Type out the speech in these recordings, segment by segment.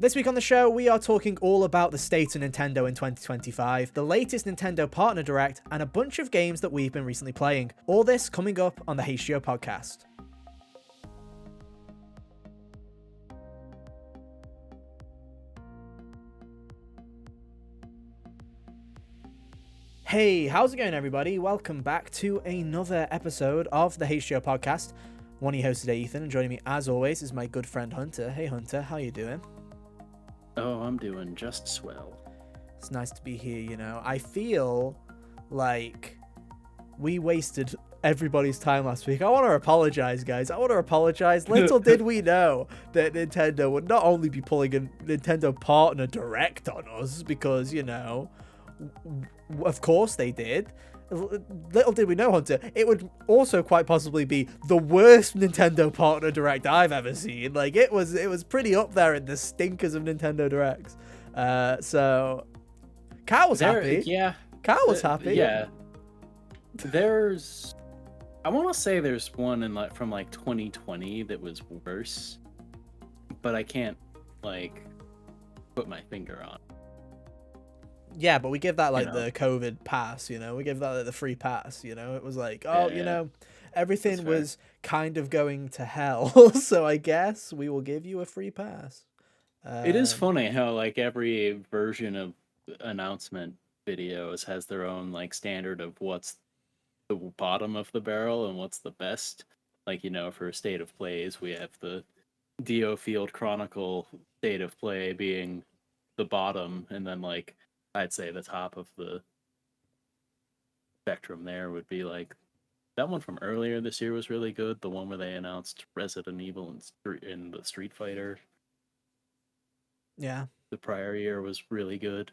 This week on the show, we are talking all about the state of Nintendo in 2025, the latest Nintendo Partner Direct, and a bunch of games that we've been recently playing. All this coming up on the HGO podcast. Hey, how's it going, everybody? Welcome back to another episode of the HGO podcast. One of your hosts today, Ethan, and joining me as always is my good friend Hunter. Hey Hunter, how you doing? Oh, I'm doing just swell. It's nice to be here, you know. I feel like we wasted everybody's time last week. I want to apologize, guys. I want to apologize. Little did we know that Nintendo would not only be pulling a Nintendo Partner Direct on us, because, you know, of course they did. Little did we know, Hunter, it would also quite possibly be the worst Nintendo Partner Direct I've ever seen. Like, it was pretty up there in the stinkers of Nintendo Directs. So Carl was happy. Yeah. Carl was happy. Yeah. I want to say there's one from 2020 that was worse, but I can't put my finger on. Yeah, but we give that the COVID pass, you know. We give that the free pass, you know. It was like, you know, everything was kind of going to hell, so I guess we will give you a free pass. It is funny how every version of announcement videos has their own standard of what's the bottom of the barrel and what's the best. For State of Plays, we have the Dio Field Chronicle State of Play being the bottom, and then I'd say the top of the spectrum there would be that one from earlier this year was really good. The one where they announced Resident Evil and the Street Fighter. Yeah. The prior year was really good.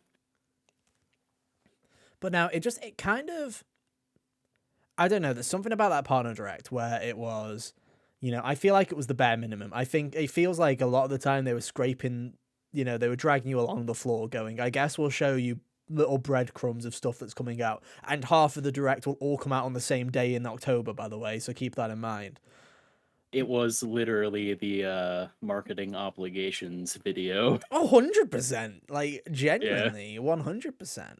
But now it kind of, I don't know, there's something about that Partner Direct where it was, you know, I feel like it was the bare minimum. I think it feels like a lot of the time they were scraping, you know, they were dragging you along the floor going, I guess we'll show you little breadcrumbs of stuff that's coming out. And half of the Direct will all come out on the same day in October, by the way, so keep that in mind. It was literally the marketing obligations video. Oh, 100%. Genuinely, 100%.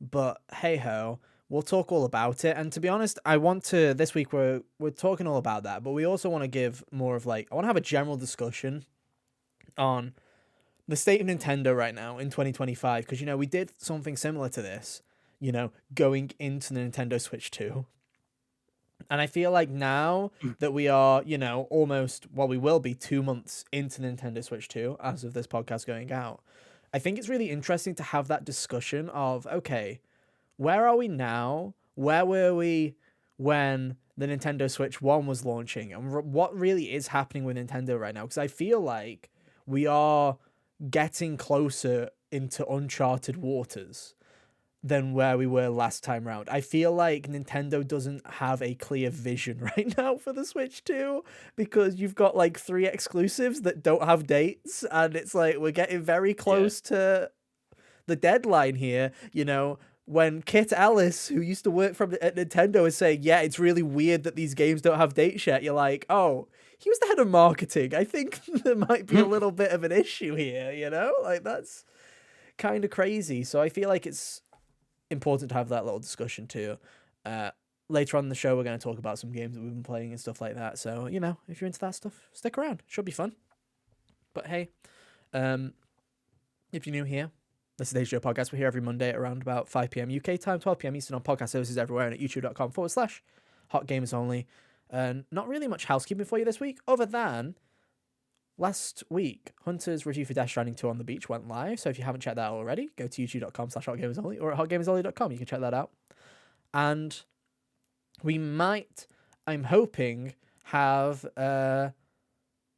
But hey-ho, we'll talk all about it. And to be honest, this week we're talking all about that, but we also want to give more of I want to have a general discussion on the state of Nintendo right now in 2025, because, you know, we did something similar to this, you know, going into the Nintendo Switch 2. And I feel like now that we are, you know, we will be 2 months into Nintendo Switch 2 as of this podcast going out, I think it's really interesting to have that discussion of, okay, where are we now? Where were we when the Nintendo Switch 1 was launching? And what really is happening with Nintendo right now? Because I feel like we are getting closer into uncharted waters than where we were last time round. I feel like Nintendo doesn't have a clear vision right now for the Switch 2, because you've got 3 exclusives that don't have dates, and it's we're getting very close to the deadline here, you know. When Kit Ellis, who used to work at Nintendo, is saying, yeah, it's really weird that these games don't have dates yet, you're like, oh, he was the head of marketing. I think there might be a little bit of an issue here, you know? That's kind of crazy. So I feel like it's important to have that little discussion too. Later on in the show, we're going to talk about some games that we've been playing and stuff like that. So, you know, if you're into that stuff, stick around. Should be fun. But hey, if you're new here, this is the HGO podcast. We're here every Monday at around about 5 p.m. UK time, 12 p.m. Eastern on podcast services everywhere, and at youtube.com/Hot Gamers Only. And not really much housekeeping for you this week, other than last week, Hunter's review for Death Stranding 2 on the beach went live. So if you haven't checked that out already, go to youtube.com/HotGamersOnly or at HotGamersOnly.com. You can check that out. And we might, I'm hoping, have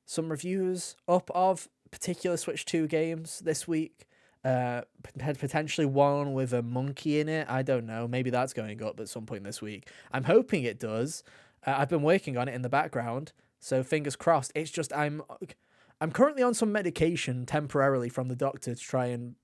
some reviews up of particular Switch 2 games this week. Potentially one with a monkey in it. I don't know. Maybe that's going up at some point this week. I'm hoping it does. I've been working on it in the background, so fingers crossed. It's just I'm currently on some medication temporarily from the doctor to try and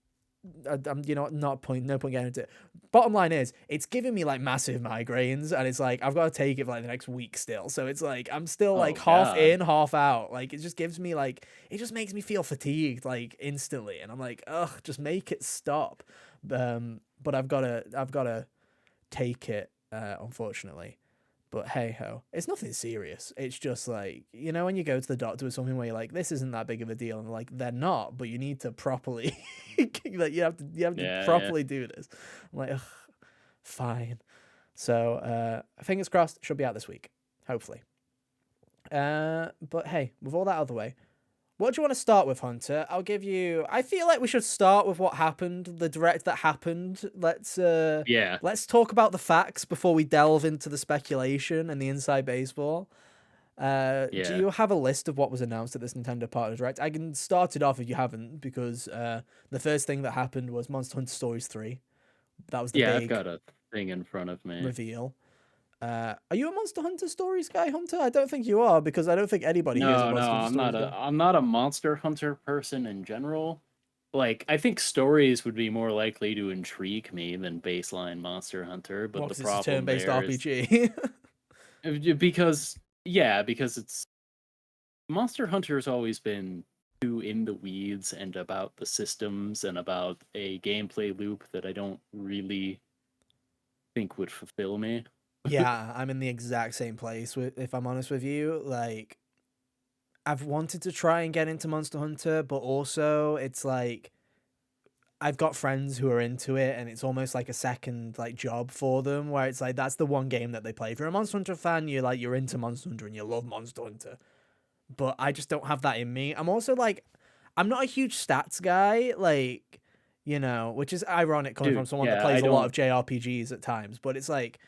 I'm not point no point getting into it. Bottom line is, it's giving me like massive migraines, and it's like I've got to take it for like the next week still. So it's like I'm still like Oh half God. in, half out. Like it just gives me like it just makes me feel fatigued like instantly, and I'm like, ugh, just make it stop. But I've gotta take it, unfortunately. But hey ho, it's nothing serious. It's just like, when you go to the doctor with something where you're like, this isn't that big of a deal, and they're like, they're not, but you need to properly, like you have to Yeah, yeah. properly do this. I'm like, ugh, fine. So fingers crossed, should be out this week, hopefully. But hey, with all that out of the way, what do you want to start with, Hunter? I feel like we should start with what happened, the direct that happened. Yeah. Let's talk about the facts before we delve into the speculation and the inside baseball. Do Yeah. you have a list of what was announced at this Nintendo Partner Direct? I can start it off if you haven't, because the first thing that happened was Monster Hunter Stories 3. That was the Yeah, I've big got a thing in front of me. reveal. Are you a Monster Hunter Stories guy, Hunter? I don't think you are, because I don't think anybody here is a No, no, Monster Hunter I'm Stories not guy. a Monster Hunter person in general. Like, I think stories would be more likely to intrigue me than baseline Monster Hunter, Well, but the because it's a problem turn-based there is RPG. because it's Monster Hunter's always been too in the weeds and about the systems and about a gameplay loop that I don't really think would fulfill me. Yeah, I'm in the exact same place, if I'm honest with you. Like, I've wanted to try and get into Monster Hunter, but also it's like I've got friends who are into it, and it's almost like a second like job for them, where it's like that's the one game that they play. If you're a Monster Hunter fan, you're into Monster Hunter and you love Monster Hunter. But I just don't have that in me. I'm also like, I'm not a huge stats guy, like, which is ironic coming from Dude, someone that yeah, plays I a lot don't of JRPGs at times. But it's like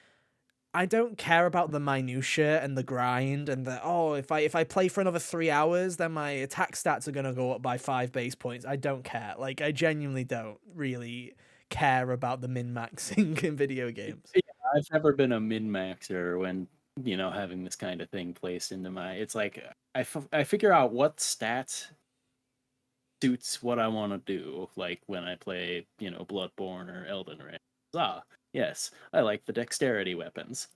I don't care about the minutia and the grind and if I play for another 3 hours, then my attack stats are gonna go up by 5 base points. I don't care. Like I genuinely don't really care about the min maxing in video games. yeah, I've never been a min-maxer when, having this kind of thing placed into my it's like I figure out what stats suits what I want to do, like when I play, Bloodborne or Elden Ring. Ah, yes, I like the dexterity weapons.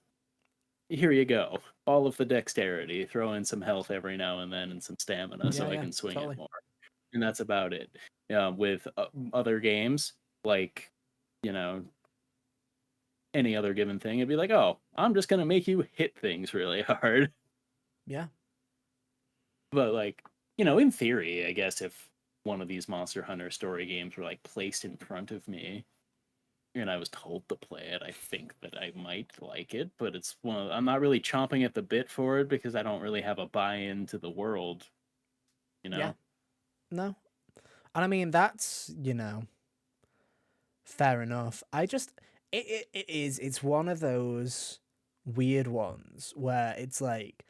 Here you go. All of the dexterity, throw in some health every now and then and some stamina Yeah, so I yeah, can swing it totally. more. And that's about it. With other games, like, you know, any other given thing, it'd be like, oh, I'm just going to make you hit things really hard. Yeah. But, like, in theory, I guess if one of these Monster Hunter story games were, like, placed in front of me, and I was told to play it, I think that I might like it, but I'm not really chomping at the bit for it because I don't really have a buy-in to the world, you Yeah. know? No. And I mean that's, fair enough. It's one of those weird ones where it's like,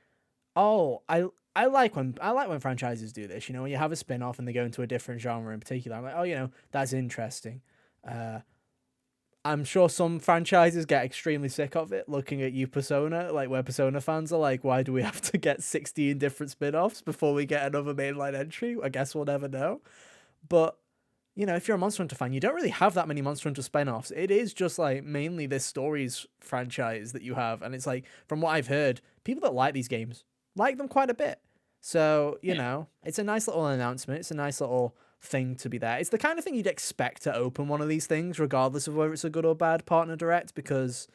oh, I like when franchises do this, when you have a spin-off and they go into a different genre in particular. I'm like, oh, that's interesting. Uh I'm sure some franchises get extremely sick of it looking at you Persona, like where Persona fans are like, why do we have to get 16 different spin-offs before we get another mainline entry? I guess we'll never know. But if you're a Monster Hunter fan, you don't really have that many Monster Hunter spin-offs. It is just like mainly this stories franchise that you have. And it's like, from what I've heard, people that like these games like them quite a bit. So, Yeah, it's a nice little announcement. It's a nice little thing to be there. It's the kind of thing you'd expect to open one of these things, regardless of whether it's a good or bad partner direct, because,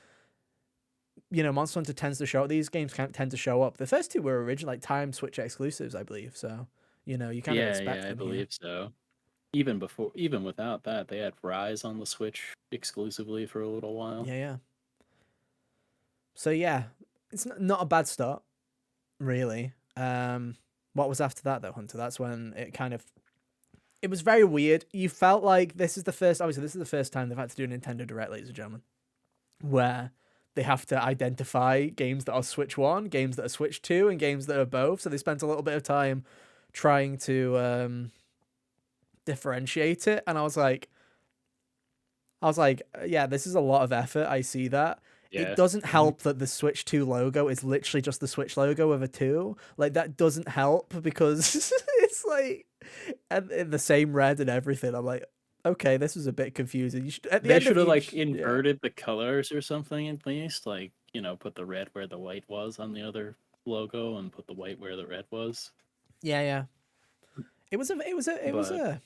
Monster Hunter tends to show up. These games can't tend to show up. The first two were original, like time Switch exclusives, I believe. So, you kind of expect yeah, I them here. believe so. Even without that, they had Rise on the Switch exclusively for a little while. Yeah, yeah. So yeah, it's not a bad start, really. What was after that though, Hunter? That's when it was very weird. You felt like this is the first time they've had to do a Nintendo Direct, ladies and gentlemen, where they have to identify games that are Switch 1, games that are Switch 2, and games that are both. So they spent a little bit of time trying to differentiate it, and I was like, yeah, this is a lot of effort. I see that. It Yeah. doesn't help that the Switch 2 logo is literally just the Switch logo with a 2. Like, that doesn't help because it's like and in the same red and everything. I'm like, okay, this was a bit confusing. You should at the They end of should have like each, yeah, inverted the colors or something at least. Like, put the red where the white was on the other logo and put the white where the red was. yeah, yeah. It was a, it was a, it was But a,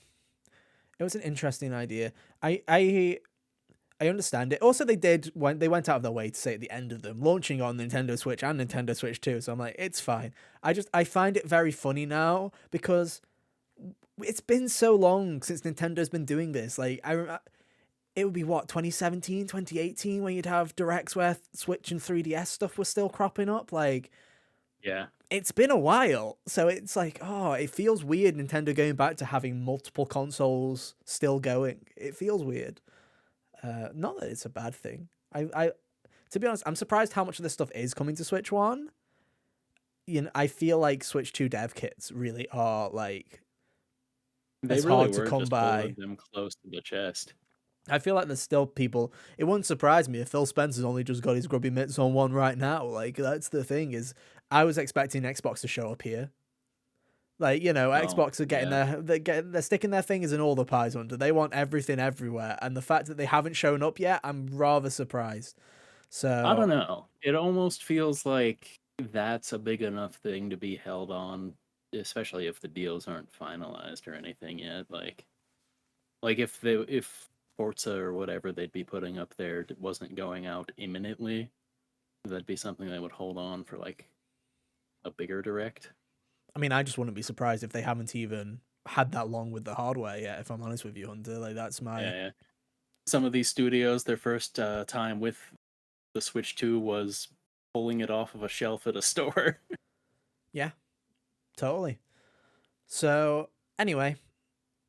it was an interesting idea. I understand it. Also, they did when they went out of their way to say at the end of them launching on Nintendo Switch and Nintendo Switch 2. So I'm like, it's fine. I find it very funny now because it's been so long since Nintendo's been doing this. Like it would be what 2017, 2018 when you'd have directs where Switch and 3DS stuff was still cropping up. Like yeah. it's been a while, so it's like, oh, it feels weird Nintendo going back to having multiple consoles still going. It feels weird. Not that it's a bad thing. To be honest, I'm surprised how much of this stuff is coming to Switch One. I feel like Switch 2 dev kits really are like They as really hard to were come just holding by. them close to the chest. I feel like there's still people. It wouldn't surprise me if Phil Spencer's only just got his grubby mitts on one right now. Like that's the thing is, I was expecting Xbox to show up here. Like Oh, Xbox are getting yeah. they're sticking their fingers in all the pies under. They want everything everywhere, and the fact that they haven't shown up yet, I'm rather surprised. I don't So know. It almost feels like that's a big enough thing to be held on, especially if the deals aren't finalized or anything yet. Like if Forza or whatever they'd be putting up there wasn't going out imminently, that'd be something they would hold on for like a bigger direct. I mean, I just wouldn't be surprised if they haven't even had that long with the hardware yet. If I'm honest with you, Hunter, like that's Yeah, my yeah. Some of these studios, their first time with the Switch 2 was pulling it off of a shelf at a store. yeah, totally. So anyway,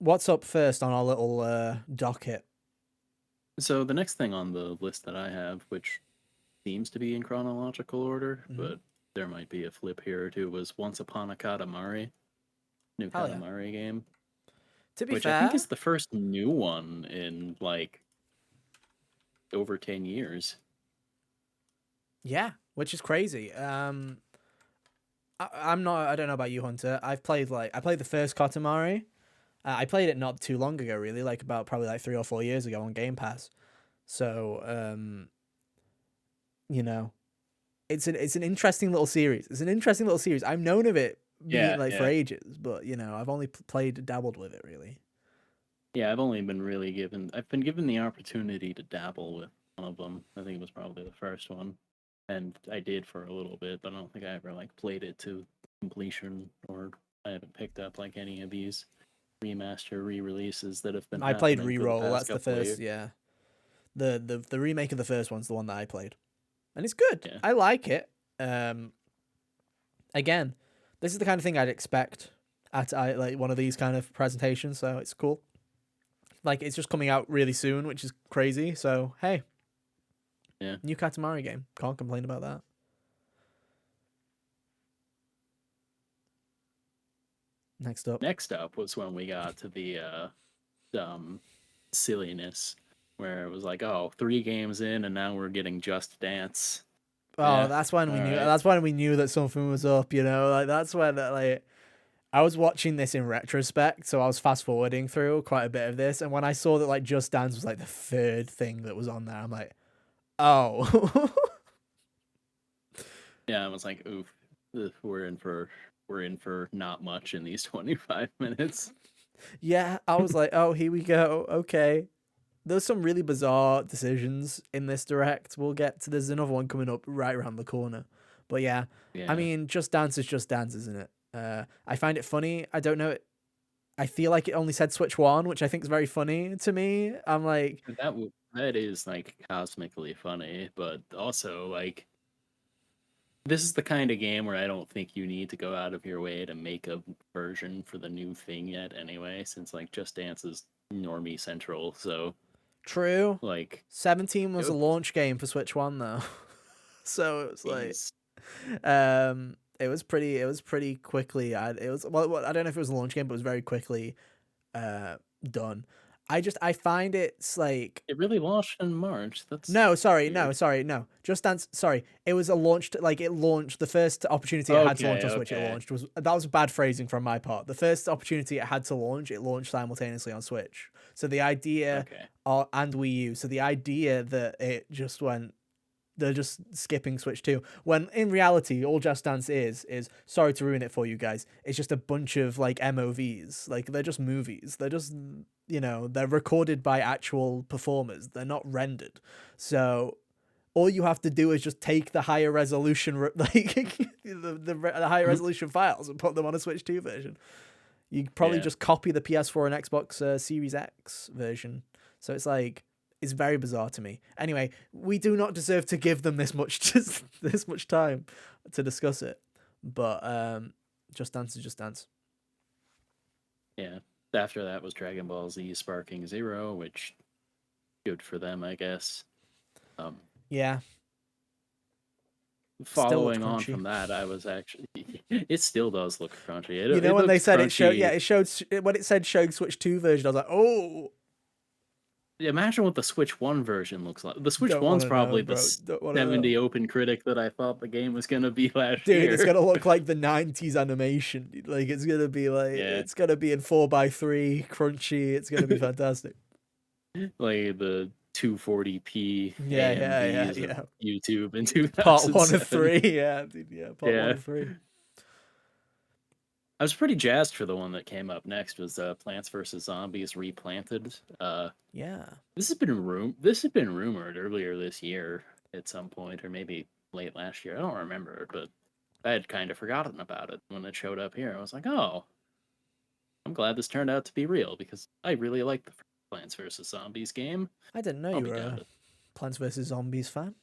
what's up first on our little docket? So the next thing on the list that I have, which seems to be in chronological order, Mm-hmm. but there might be a flip here or two, was Once Upon a Katamari, new Hell yeah. Katamari game, To be which I think fair, is the first new one in like over 10 years. yeah, which is crazy. I'm not. I don't know about you, Hunter. I played the first Katamari. I played it not too long ago, really, like about probably like 3 or 4 years ago on Game Pass. So, you know, it's an interesting little series. It's an interesting little series. I've known of it being Yeah, like for yeah. ages, but I've only played dabbled with it really. Yeah, I've been given the opportunity to dabble with one of them. I think it was probably the first one. And I did for a little bit, but I don't think I ever like played it to completion, or I haven't picked up like any of these remaster re-releases that have been I played happening for the Reroll. past That's the couple of first. years. Yeah, the remake of the first one's the one that I played, and it's good. Yeah. I like it. Um, Again, this is the kind of thing I'd expect at like one of these kind of presentations, so it's cool. Like it's just coming out really soon, which is crazy. So hey, Yeah. new Katamari game. Can't complain about that. Next up. Next up was when we got to the silliness where it was like, oh, 3 games in and now we're getting Just Dance. Oh, Yeah. that's when we All knew. right. That's when we knew that something was up. Like that's when like I was watching this in retrospect, so I was fast forwarding through quite a bit of this, and when I saw that like Just Dance was like the third thing that was on there, I'm like, oh. Yeah, I was like, oof, we're in for not much in these 25 minutes. Yeah, I was like, oh, here we go. Okay. There's some really bizarre decisions in this direct. There's another one coming up right around the corner. But yeah, I Yeah. mean, Just Dance is Just Dance, isn't it? I find it funny. I don't know. I feel like it only said Switch 1, which I think is very funny to me. I'm like, That is like cosmically funny, but also like this is the kind of game where I don't think you need to go out of your way to make a version for the new thing yet anyway, since like Just Dance is normie central, so true. like 17 it was a would launch game for Switch 1, though. So it was like, please. it was pretty quickly. It was, well, I don't know if it was a launch game, but it was very quickly done. I find it's like It really launched in March. That's no, sorry, weird. no. Just Dance, sorry. It was a launched like it launched the first opportunity it had to launch Okay, on Switch. It okay. launched was that was bad phrasing from my part. The first opportunity it had to launch, it launched simultaneously on Switch. So the idea, Okay. and Wii U. So the idea that it just went, they're just skipping Switch 2. When in reality, all Just Dance is sorry to ruin it for you guys. It's just a bunch of like MOVs. Like they're just movies. They're just, they're recorded by actual performers. They're not rendered. So all you have to do is just take the higher resolution the higher resolution files and put them on a Switch 2 version. You probably Yeah. just copy the PS4 and Xbox Series X version. So it's like, it's very bizarre to me. Anyway, we do not deserve to give them this much this much time to discuss it. But Just Dance is Just Dance. Yeah. After that was Dragon Ball Z Sparking Zero, which good for them, I guess. Yeah. Still looked Following on crunchy. from that, I was actually it still does look crunchy. You know It when they looked said it showed, crunchy. it showed when it said showing Switch 2 version, I was like, oh, Imagine what the Switch 1 version looks like. The Switch don't want 1's to know, probably the bro. Don't want to know. 70 open critic that I thought the game was gonna be last Dude, it's year. gonna look like the '90s animation. Like it's gonna be like Yeah. it's gonna be in 4:3 crunchy. It's gonna be fantastic. Like the 240p Yeah. AMVs of YouTube in Part 1 of 2007. 3, yeah, dude, yeah. Part 1 Yeah. of 3. I was pretty jazzed for the one that came up next was Plants vs Zombies Replanted. Yeah. This has been rumored earlier this year at some point, or maybe late last year. I don't remember, but I had kind of forgotten about it when it showed up here. I was like, oh, I'm glad this turned out to be real because I really like the Plants vs Zombies game. I didn't know I'll you be were down a to Plants vs Zombies fan.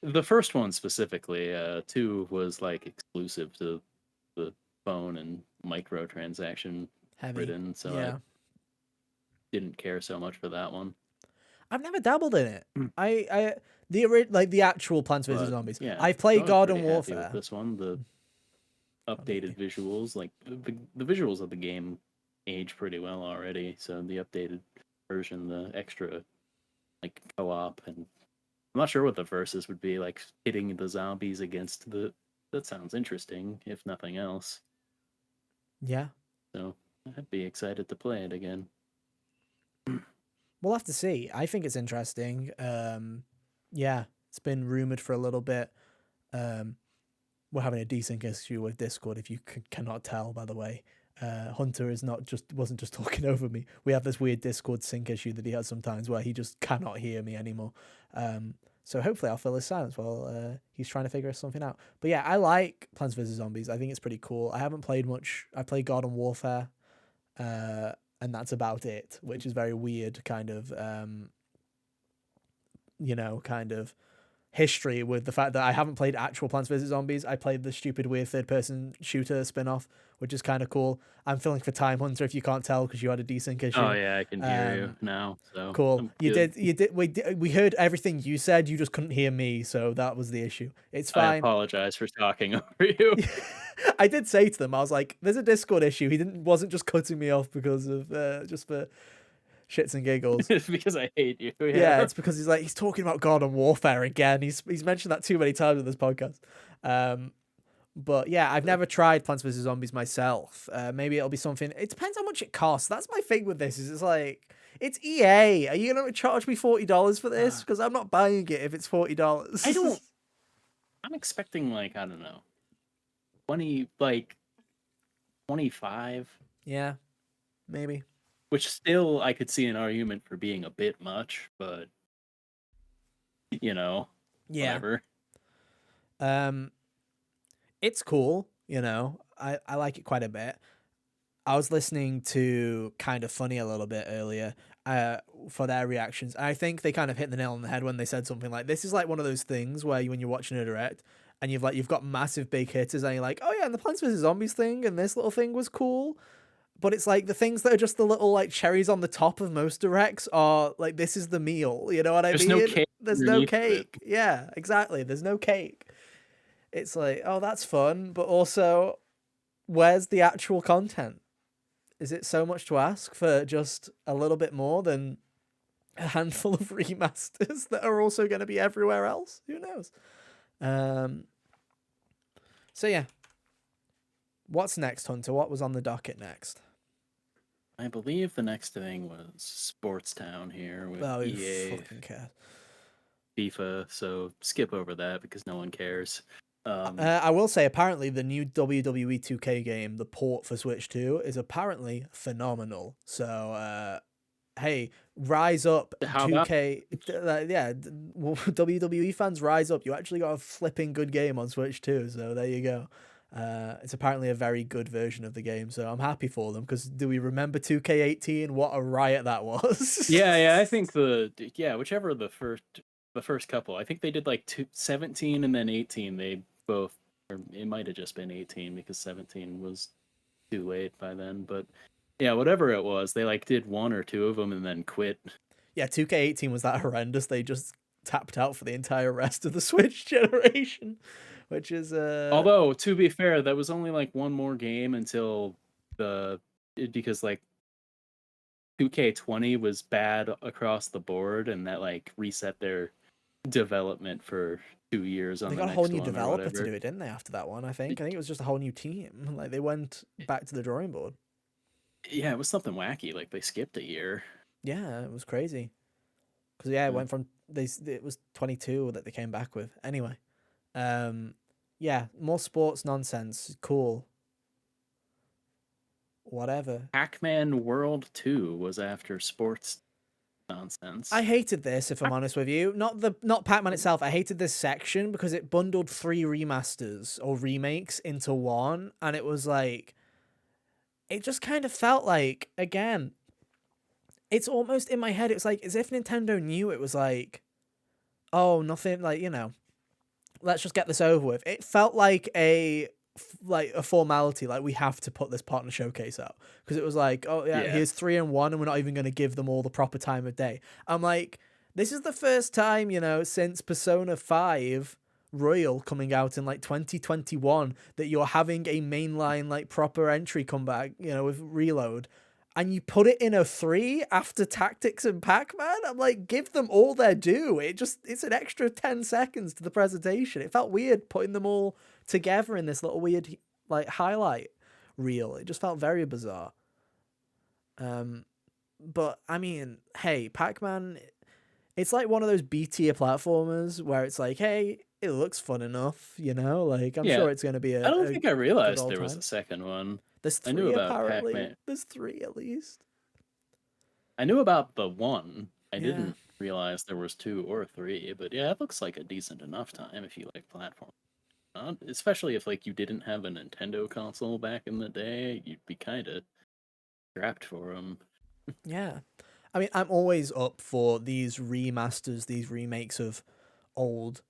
the first one specifically. Two was like exclusive to the phone and microtransaction Heavy. ridden, so I Yeah. didn't care so much for that one. I've never dabbled in it. Mm. The actual Plants vs But Zombies. yeah, I've so played I was Garden pretty happy with Warfare. this one. The updated you. visuals, like the visuals of the game, age pretty well already. So the updated version, the extra like co-op, and I'm not sure what the verses would be like. Hitting the zombies against the that sounds interesting, if nothing else. Yeah. So I'd be excited to play it again. We'll have to see. I think it's interesting. Yeah, it's been rumored for a little bit. We're having a decent issue with Discord. If you cannot tell, by the way, Hunter wasn't just talking over me. We have this weird Discord sync issue that he has sometimes where he just cannot hear me anymore. So hopefully I'll fill his silence while he's trying to figure something out. But yeah, I like Plants vs Zombies. I think it's pretty cool. I haven't played much. I played Garden Warfare. And that's about it, which is very weird kind of, kind of history with the fact that I haven't played actual Plants vs. Zombies. I played the stupid weird third-person shooter spin-off, which is kind of cool. I'm feeling for Time Hunter if you can't tell because you had a desync issue. Oh yeah, I can hear you now. So cool. You did. We heard everything you said. You just couldn't hear me, so that was the issue. It's fine. I apologize for talking over you. I did say to them, I was like, "There's a Discord issue." He wasn't just cutting me off because of just for shits and giggles. It's because I hate you. Yeah, it's because he's talking about Garden Warfare again. He's mentioned that too many times in this podcast. But yeah, I've never tried Plants vs Zombies myself. Maybe it'll be something. It depends how much it costs. That's my thing with this. Is it's like it's EA. Are you gonna charge me $40 for this? Because I'm not buying it if it's $40. I don't. I'm expecting like I don't know, 25. Yeah, maybe. Which still I could see an argument for being a bit much, but whatever. It's cool, I like it quite a bit. I was listening to Kind of Funny a little bit earlier for their reactions. I think they kind of hit the nail on the head when they said something like, this is like one of those things where when you're watching a direct and you've got massive big hitters and you're like, oh yeah, and the Plants vs Zombies thing and this little thing was cool. But it's like the things that are just the little like cherries on the top of most directs are like, this is the meal. You know what I mean? No cake. There's no cake. Yeah, exactly. There's no cake. It's like, oh, that's fun. But also, where's the actual content? Is it so much to ask for just a little bit more than a handful of remasters that are also going to be everywhere else? Who knows? Um, so yeah, what's next, Hunter? What was on the docket next? I believe the next thing was Sports Town here with Oh, who EA, fucking cares? FIFA. So skip over that because no one cares. I will say, apparently, the new WWE 2K game, the port for Switch 2, is apparently phenomenal. So, hey, rise up, How about 2K. Yeah, WWE fans, rise up. You actually got a flipping good game on Switch 2, so there you go. It's apparently a very good version of the game, so I'm happy for them, because do we remember 2K18? What a riot that was. Yeah, I think whichever the first couple. I think they did like 17 and then 18. They both, or it might have just been 18 because 17 was too late by then. But yeah, whatever it was, they like did one or two of them and then quit. Yeah, 2K18 was that horrendous. They just tapped out for the entire rest of the Switch generation, which is Although to be fair, that was only like one more game until because like 2K20 was bad across the board, and that like reset their development for 2 years on they the got a whole next new one or developer to whatever. do it, didn't they? After that one, I think it was just a whole new team. Like they went back to the drawing board. Yeah, it was something wacky. Like they skipped a year. Yeah, it was crazy. Because yeah, it Yeah. went from it was 22 that they came back with. Anyway, yeah, more sports nonsense. Cool. Whatever. Pac-Man World 2 was after sports nonsense. I hated this, if I'm honest with you. Not Pac-Man itself. I hated this section because it bundled 3 remasters or remakes into one, and it was like, it just kind of felt like, again, it's almost in my head. It's like as if Nintendo knew it was like, oh, nothing, like, let's just get this over with. It felt like a formality, like we have to put this partner showcase out because it was like, oh yeah, Yeah. here's 3 and 1, and we're not even going to give them all the proper time of day. I'm like, this is the first time since Persona 5 Royal coming out in like 2021 that you're having a mainline like proper entry come back, with Reload. And you put it in a 3 after Tactics and Pac-Man? I'm like, give them all their due. It's an extra 10 seconds to the presentation. It felt weird putting them all together in this little weird like highlight reel. It just felt very bizarre. But I mean, hey, Pac-Man, it's like one of those B tier platformers where it's like, hey, it looks fun enough, like I'm Yeah. sure it's gonna be I don't a think I good realized old there was time. a second one. There's I knew 3 about apparently. Pac-Man. There's 3 at least. I knew about the one. I Yeah. didn't realize there was 2 or 3, but yeah, it looks like a decent enough time if you like platform. Especially if like you didn't have a Nintendo console back in the day, you'd be kind of strapped for them. Yeah. I mean, I'm always up for these remasters, these remakes of old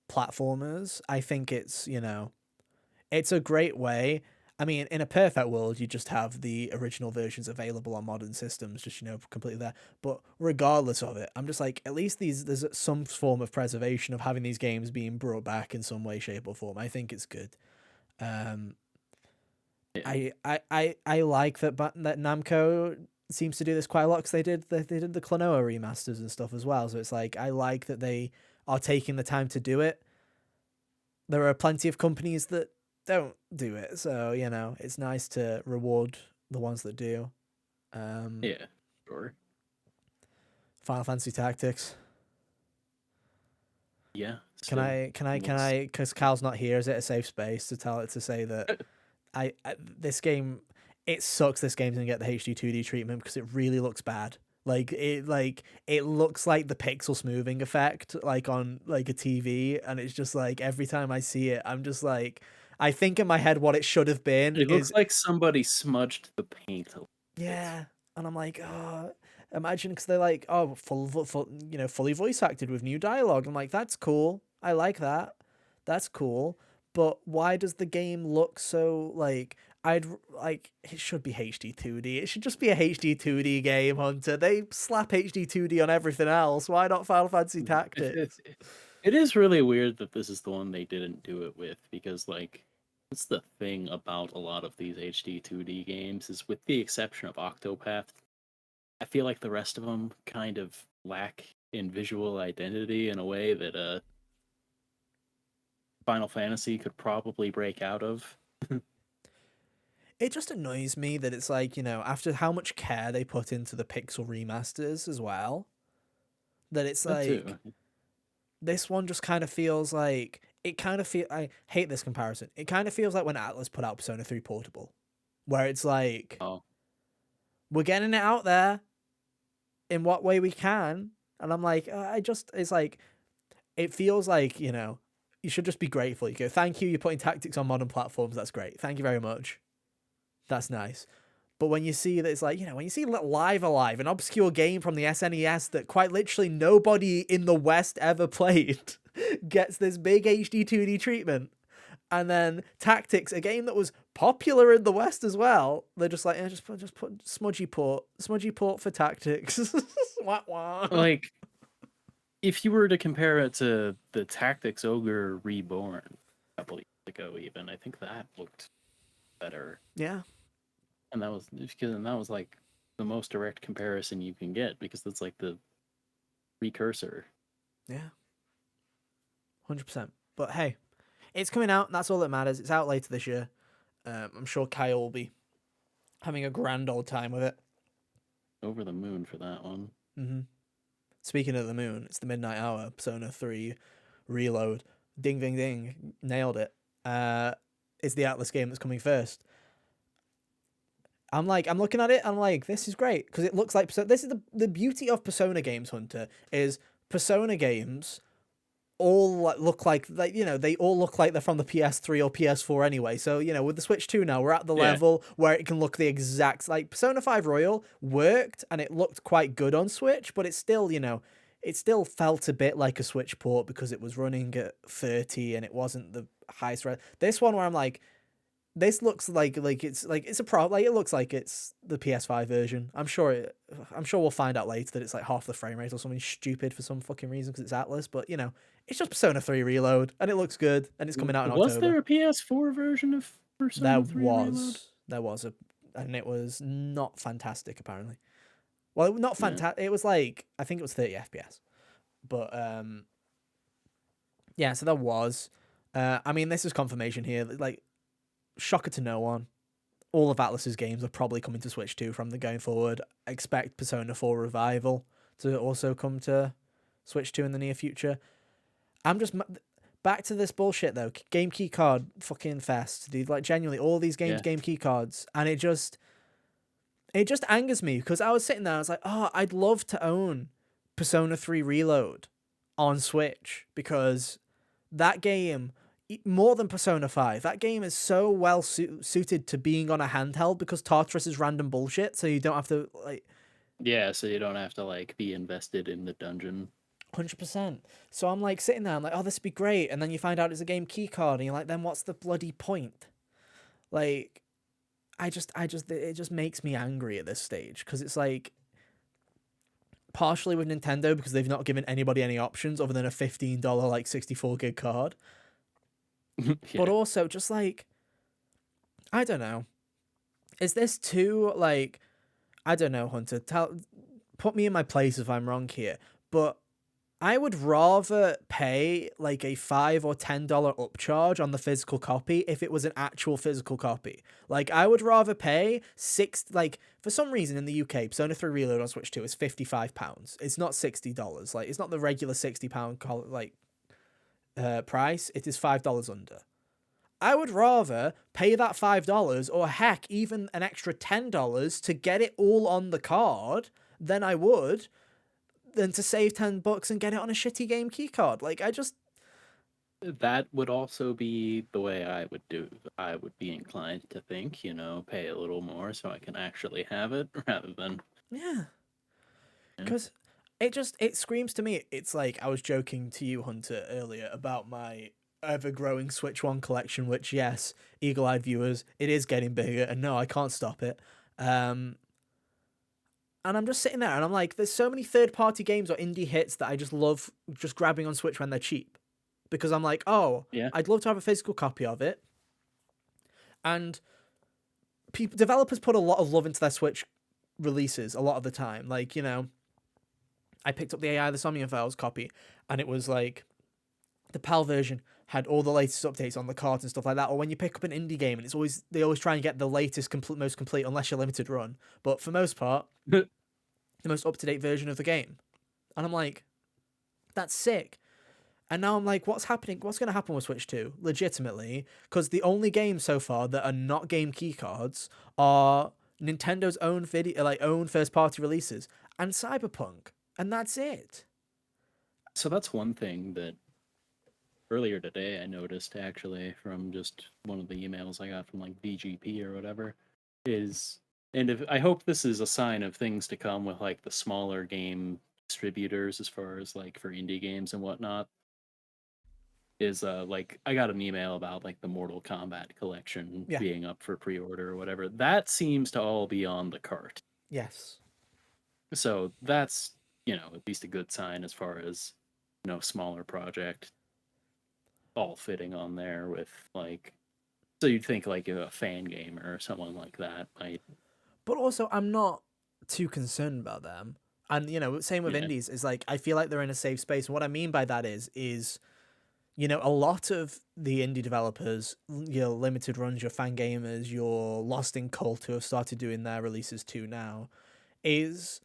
platformers. I think it's a great way. I mean, in a perfect world, you just have the original versions available on modern systems, just, completely there. But regardless of it, I'm just like, at least there's some form of preservation of having these games being brought back in some way, shape, or form. I think it's good. Um, Yeah. I like that Namco seems to do this quite a lot because they did the Klonoa remasters and stuff as well. So it's like I like that they are taking the time to do it. There are plenty of companies that don't do it, so it's nice to reward the ones that do. Yeah, sure. Final Fantasy Tactics. Yeah. Can I? Because Cal's not here. Is it a safe space to tell it to say that this game, it sucks. This game's gonna get the HD 2D treatment because it really looks bad. It looks like the pixel smoothing effect, like on like a TV, and it's just like every time I see it, I'm just like, I think in my head what it should have been It looks is like somebody smudged the paint a little bit. yeah, and I'm like, oh, imagine because they're like, oh, fully voice acted with new dialogue. I'm like, that's cool. I like that. That's cool. But why does the game look so like? It should be HD 2D. It should just be a HD 2D game, Hunter. They slap HD 2D on everything else. Why not Final Fantasy Tactics? It is really weird that this is the one they didn't do it with because like That's the thing about a lot of these HD 2D games is, with the exception of Octopath, I feel like the rest of them kind of lack in visual identity in a way that Final Fantasy could probably break out of. It just annoys me that it's like, after how much care they put into the pixel remasters as well, that it's That like too. this one just kind of feels like I hate this comparison. It kind of feels like when Atlas put out Persona 3 Portable, where it's like Oh, we're getting it out there in what way we can, and I'm like, it's like it feels like, you should just be grateful. You go, thank you, you're putting tactics on modern platforms. That's great. Thank you very much. That's nice. But when you see that it's like, when you see Live Alive, an obscure game from the SNES that quite literally nobody in the West ever played, gets this big HD 2D treatment, and then Tactics, a game that was popular in the West as well, they're just like, just put smudgy port for Tactics. Wah, wah. like, if you were to compare it to the Tactics Ogre Reborn a couple years ago, even, I think that looked better. Yeah. And that was like the most direct comparison you can get, because that's like the precursor. Yeah. 100%. But hey, it's coming out, and that's all that matters. It's out later this year. I'm sure Kyle will be having a grand old time with it. Over the moon for that one. Mm-hmm. Speaking of the moon, it's the midnight hour. Persona 3 Reload. Ding, ding, ding. Nailed it. It's the Atlas game that's coming first. I'm looking at it, I'm like, this is great, because it looks like this is the beauty of Persona games, Hunter, is Persona games all look like they all look like they're from the PS3 or PS4 anyway. So with the Switch 2 now, we're at the level where it can look the exact, like Persona 5 Royal worked and it looked quite good on Switch, but it's still it still felt a bit like a Switch port because it was running at 30 and it wasn't the highest this one where I'm like, this looks like it's a pro, like it looks like it's the PS5 version. I'm sure we'll find out later that it's like half the frame rate or something stupid for some fucking reason because it's Atlas, but it's just Persona 3 Reload and it looks good and it's coming out in Was October. there a PS4 version of Persona 3 Reload? And it was not fantastic apparently. Well, not fantastic. It was like, I think it was 30 FPS. But yeah, so there was I mean, this is confirmation here, like, shocker to no one, all of Atlas's games are probably coming to Switch 2 from the going forward. I expect Persona 4 Revival to also come to Switch 2 in the near future. I'm just back to this bullshit though. Game key card fucking fest, dude. Like, genuinely, all these games game key cards, and it just angers me because I was sitting there, I was like, oh, I'd love to own Persona 3 Reload on Switch because that game, more than Persona 5, that game is so well suited to being on a handheld because Tartarus is random bullshit, so you don't have to, like... Yeah, so you don't have to, like, be invested in the dungeon. 100%. So I'm, like, sitting there, I'm like, oh, this would be great, and then you find out it's a game keycard, and you're like, then what's the bloody point? Like, it just makes me angry at this stage, because it's, like, partially with Nintendo, because they've not given anybody any options other than a $15, like, 64 gig card. But also, just like, I don't know. Is this too, like, I don't know, Hunter. Put me in my place if I'm wrong here. But I would rather pay like a $5 or $10 upcharge on the physical copy if it was an actual physical copy. Like, I would rather pay for some reason in the UK, Persona 3 Reload on Switch 2 is £55. It's not $60. Like, it's not the regular £60 like price. It is $5 under. I would rather pay that $5 or heck, even an extra $10 to get it all on the card than to save $10 and get it on a shitty game keycard. Like, that would also be the way I would do. I would be inclined to think, pay a little more so I can actually have it rather than... Yeah. Because it screams to me. It's like, I was joking to you, Hunter, earlier about my ever-growing Switch 1 collection, which, yes, eagle-eyed viewers, it is getting bigger, and no, I can't stop it. And I'm just sitting there, and I'm like, there's so many third-party games or indie hits that I just love just grabbing on Switch when they're cheap. Because I'm like, oh, Yeah. I'd love to have a physical copy of it. And developers put a lot of love into their Switch releases a lot of the time. Like, I picked up the AI the Somnium Files copy, and it was like the PAL version had all the latest updates on the cart and stuff like that. Or when you pick up an indie game, and they always try and get the latest, most complete, unless you're limited run. But for most part, the most up to date version of the game. And I'm like, that's sick. And now I'm like, what's happening? What's going to happen with Switch 2? Legitimately, because the only games so far that are not game keycards are Nintendo's own own first party releases and Cyberpunk, and that's it. So that's one thing that earlier today I noticed, actually, from just one of the emails I got from like VGP or whatever, is, and I hope this is a sign of things to come with like the smaller game distributors as far as like for indie games and whatnot, is like I got an email about like the Mortal Kombat collection Yeah. being up for pre-order or whatever. That seems to all be on the cart. Yes. So that's, at least a good sign as far as, smaller project all fitting on there with like, so you'd think like a fan gamer or someone like that might. But also, I'm not too concerned about them. And, same with Yeah. indies, is like, I feel like they're in a safe space. And what I mean by that is, a lot of the indie developers, your limited runs, your fan gamers, your Lost in Cult, who have started doing their releases too now, is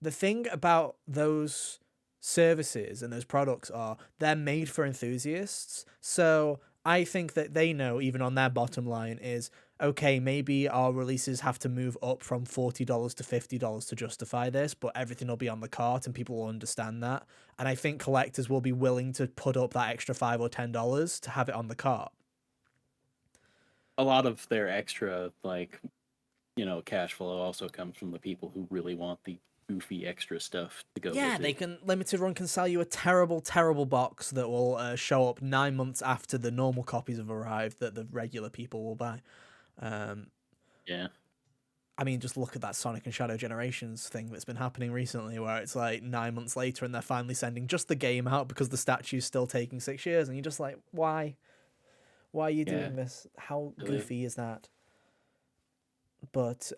the thing about those services and those products are they're made for enthusiasts. So I think that they know, even on their bottom line, is okay, maybe our releases have to move up from $40 to $50 to justify this, but everything will be on the cart and people will understand that. And I think collectors will be willing to put up that extra $5 or $10 to have it on the cart. A lot of their extra, like, cash flow also comes from the people who really want the goofy extra stuff to go Yeah, with they it. can. Limited Run can sell you a terrible, terrible box that will show up 9 months after the normal copies have arrived that the regular people will buy. Yeah. I mean, just look at that Sonic and Shadow Generations thing that's been happening recently, where it's like 9 months later and they're finally sending just the game out because the statue's still taking 6 years, and you're just like, why? Why are you doing this? How goofy is that? But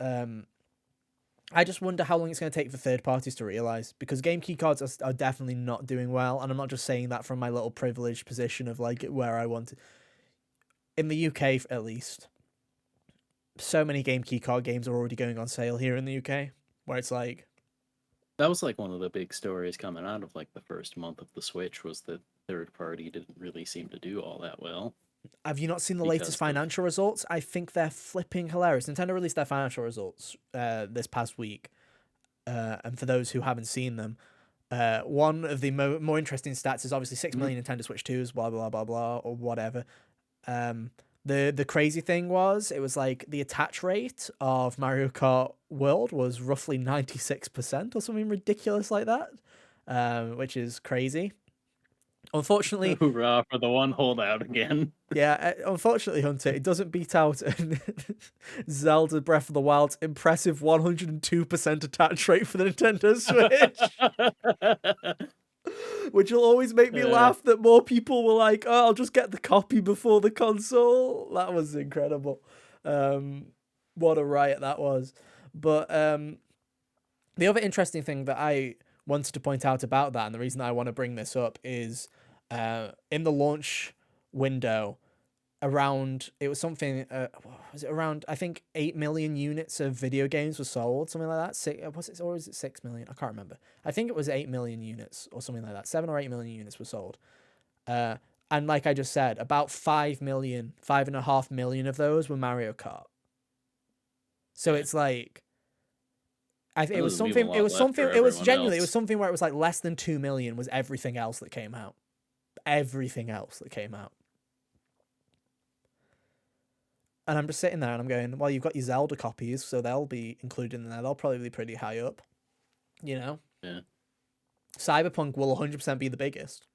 I just wonder how long it's going to take for third parties to realize, because game key cards are definitely not doing well, and I'm not just saying that from my little privileged position of like where I want to. In the UK, at least, so many game key card games are already going on sale here in the UK, where it's like, that was like one of the big stories coming out of like the first month of the Switch, was that third party didn't really seem to do all that well. have you not seen the latest financial results? I think they're flipping hilarious. Nintendo released their financial results this past week. And for those who haven't seen them, one of the more interesting stats is obviously 6 million Nintendo Switch 2s, blah, blah, blah, blah, or whatever. The crazy thing was, it was like the attach rate of Mario Kart World was roughly 96% or something ridiculous like that, which is crazy. Unfortunately, hoorah for the one holdout again. Yeah, unfortunately, Hunter, it doesn't beat out Zelda Breath of the Wild's impressive 102% attach rate for the Nintendo Switch. Which will always make me laugh that more people were like, oh, I'll just get the copy before the console. That was incredible. What a riot that was. But the other interesting thing that I wanted to point out about that, and the reason I want to bring this up, is in the launch window, around, it was something, was it around, I think 8 million units of video games were sold, something like that. Was it, or was it 6 million? I can't remember. I think it was 8 million units or something like that. 7 or 8 million units were sold. And like I just said, about 5 million, 5.5 million of those were Mario Kart. So it's like, it was something where it was like less than 2 million was everything else that came out. Everything else that came out. And I'm just sitting there and I'm going, well, you've got your Zelda copies, so they'll be included in there. They'll probably be pretty high up, Yeah. Cyberpunk will 100% be the biggest.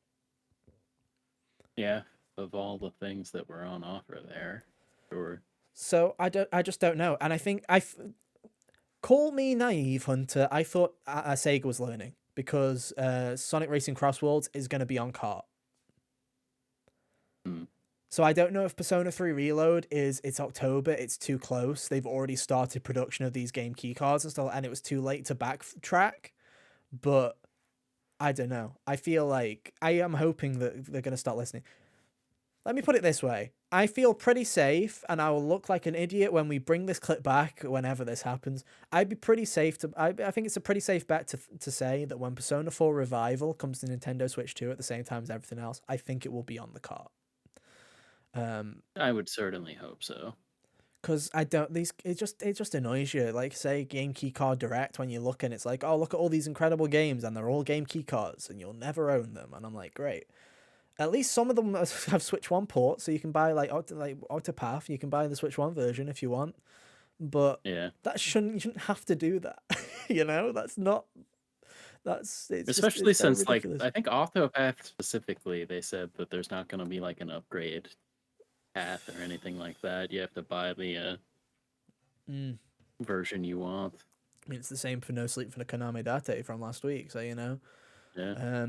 Yeah, of all the things that were on offer there. Sure. So I just don't know. And I think call me naive, Hunter. I thought Sega was learning, because Sonic Racing Cross Worlds is going to be on cart. So I don't know if Persona 3 Reload it's October, it's too close. They've already started production of these game keycards and stuff, and it was too late to backtrack. But I don't know. I feel like I am hoping that they're going to start listening. Let me put it this way. I feel pretty safe, and I will look like an idiot when we bring this clip back, whenever this happens. I'd be pretty safe to... I think it's a pretty safe bet to say that when Persona 4 Revival comes to Nintendo Switch 2 at the same time as everything else, I think it will be on the cart. I would certainly hope so. Because I don't... it just annoys you. Like, say, Game Key Card Direct, when you look and it's like, oh, look at all these incredible games, and they're all Game Key cards, and you'll never own them. And I'm like, great. At least some of them have Switch 1 ports, so you can buy like Octopath. You can buy the Switch 1 version if you want, but yeah, you shouldn't have to do that. You know, that's not. It's especially just, it's since so like ridiculous. I think Octopath specifically, they said that there's not going to be like an upgrade path or anything like that. You have to buy the version you want. I mean, it's the same for No Sleep for the Konami Date from last week, so you know. Yeah.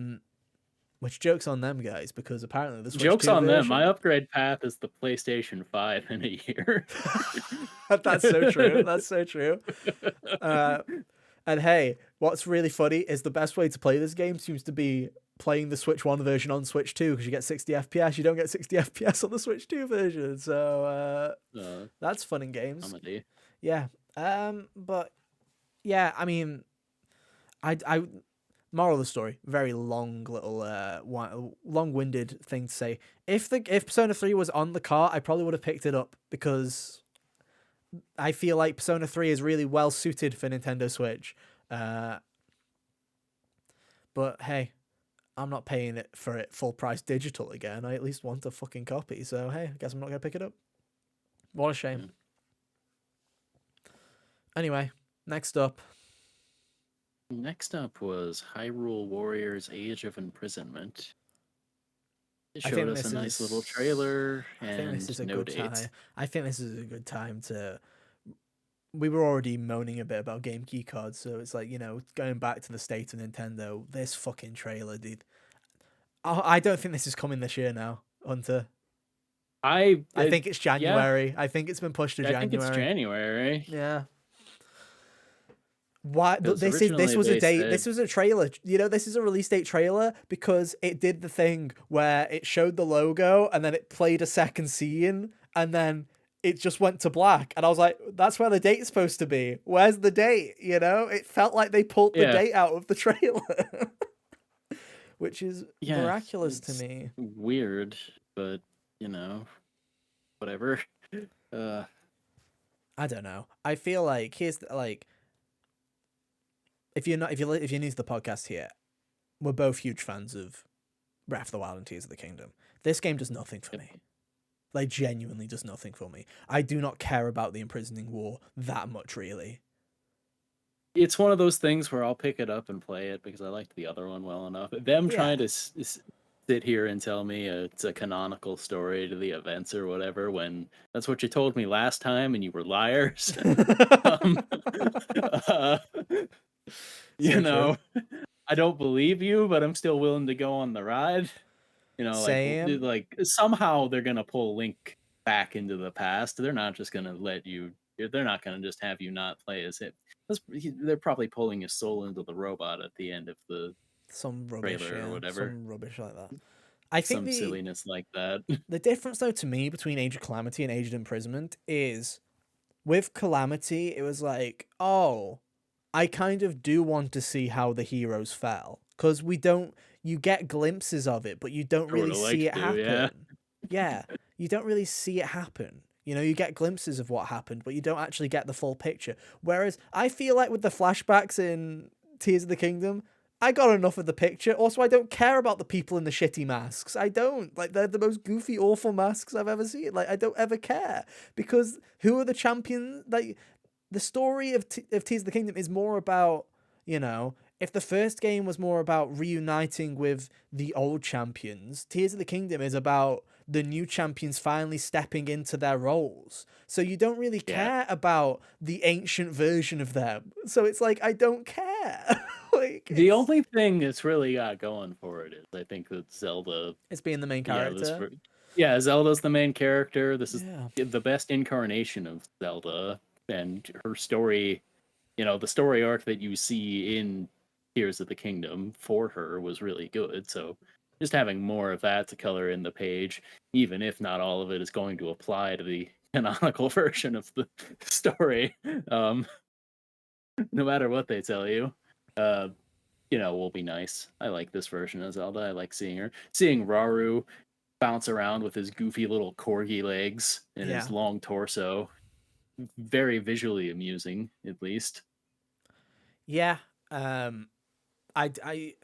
Which joke's on them, guys, because apparently the Switch Joke's 2 on version... them. My upgrade path is the PlayStation 5 in a year. That's so true. That's so true. And hey, what's really funny is the best way to play this game seems to be playing the Switch 1 version on Switch 2, because you get 60 FPS. You don't get 60 FPS on the Switch 2 version. So that's fun in games. Comedy. Yeah. But yeah, I mean, I moral of the story, very long little long-winded thing to say. If Persona 3 was on the cart, I probably would have picked it up, because I feel like Persona 3 is really well suited for Nintendo Switch. But hey, I'm not paying it for it full price digital again. I at least want a fucking copy. So hey, I guess I'm not gonna pick it up. What a shame. Yeah. Anyway, next up. Next up was Hyrule Warriors: Age of Imprisonment. It showed us a nice little trailer and no dates. I think this is a good time to... We were already moaning a bit about Game Key cards, so it's like, you know, going back to the state of Nintendo, this fucking trailer, dude. I don't think this is coming this year now, Hunter. I think it's January. Yeah. I think it's been pushed to January. I think it's January. Yeah. Why? This was a date. This was a trailer. You know, this is a release date trailer because it did the thing where it showed the logo and then it played a second scene and then it just went to black. And I was like, that's where the date's supposed to be. Where's the date? You know, it felt like they pulled the date out of the trailer, which is miraculous to me. Weird, but you know, whatever. I don't know. I feel like if you're new to the podcast here, we're both huge fans of Breath of the Wild and Tears of the Kingdom. This game does nothing for me. Like, genuinely does nothing for me. I do not care about the imprisoning war that much, really. It's one of those things where I'll pick it up and play it because I liked the other one well enough. Them trying to sit here and tell me it's a canonical story to the events or whatever, when that's what you told me last time and you were liars. You know, I don't believe you, but I'm still willing to go on the ride. You know, like somehow they're gonna pull Link back into the past. They're not just gonna let you. They're not gonna just have you not play as him. They're probably pulling his soul into the robot at the end of the trailer or whatever. Some rubbish like that. I think some silliness like that. The difference, though, to me between Age of Calamity and Age of Imprisonment is, with Calamity, it was like, oh, I kind of do want to see how the heroes fell, because you get glimpses of it, but you don't really see it happen. Yeah, you don't really see it happen. You know, you get glimpses of what happened, but you don't actually get the full picture. Whereas I feel like with the flashbacks in Tears of the Kingdom, I got enough of the picture. Also, I don't care about the people in the shitty masks. I don't. Like, they're the most goofy, awful masks I've ever seen. Like, I don't ever care, because who are the champions? Like, the story of Tears of the Kingdom is more about, you know, if the first game was more about reuniting with the old champions, Tears of the Kingdom is about the new champions finally stepping into their roles. So you don't really care about the ancient version of them. So it's like, I don't care. Like, the only thing that's really got going for it is, I think, that Zelda is being the main character. Yeah, Zelda's the main character. This is Yeah. the best incarnation of Zelda, and her story, the story arc that you see in Tears of the Kingdom for her was really good. So just having more of that to color in the page, even if not all of it is going to apply to the canonical version of the story, um, no matter what they tell you, uh, will be nice. I like this version of Zelda. I like seeing Raru bounce around with his goofy little corgi legs and his Yeah. long torso. Very visually amusing, at least. Yeah. I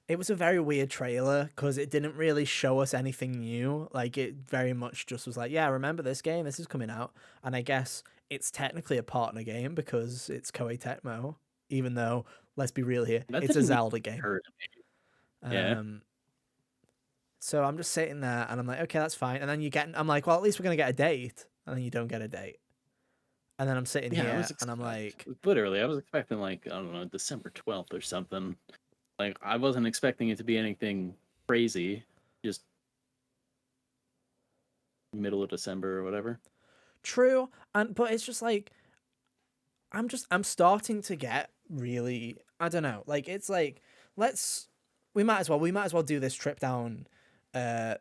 it was a very weird trailer because it didn't really show us anything new. Like, it very much just was like, yeah, remember this game? This is coming out. And I guess it's technically a partner game because it's Koei Tecmo, even though, let's be real here, That it's a didn't even Zelda game. occur to me. Yeah. Um, so I'm just sitting there and I'm like, okay, that's fine. And then I'm like, well, at least we're going to get a date. And then you don't get a date. And then I'm sitting Yeah, here and I'm like, I was expecting like, I don't know, December 12th or something. Like, I wasn't expecting it to be anything crazy. Just middle of December or whatever. true. But it's just like, I'm starting to get really, I don't know, like, it's like, let's we might as well do this trip down uh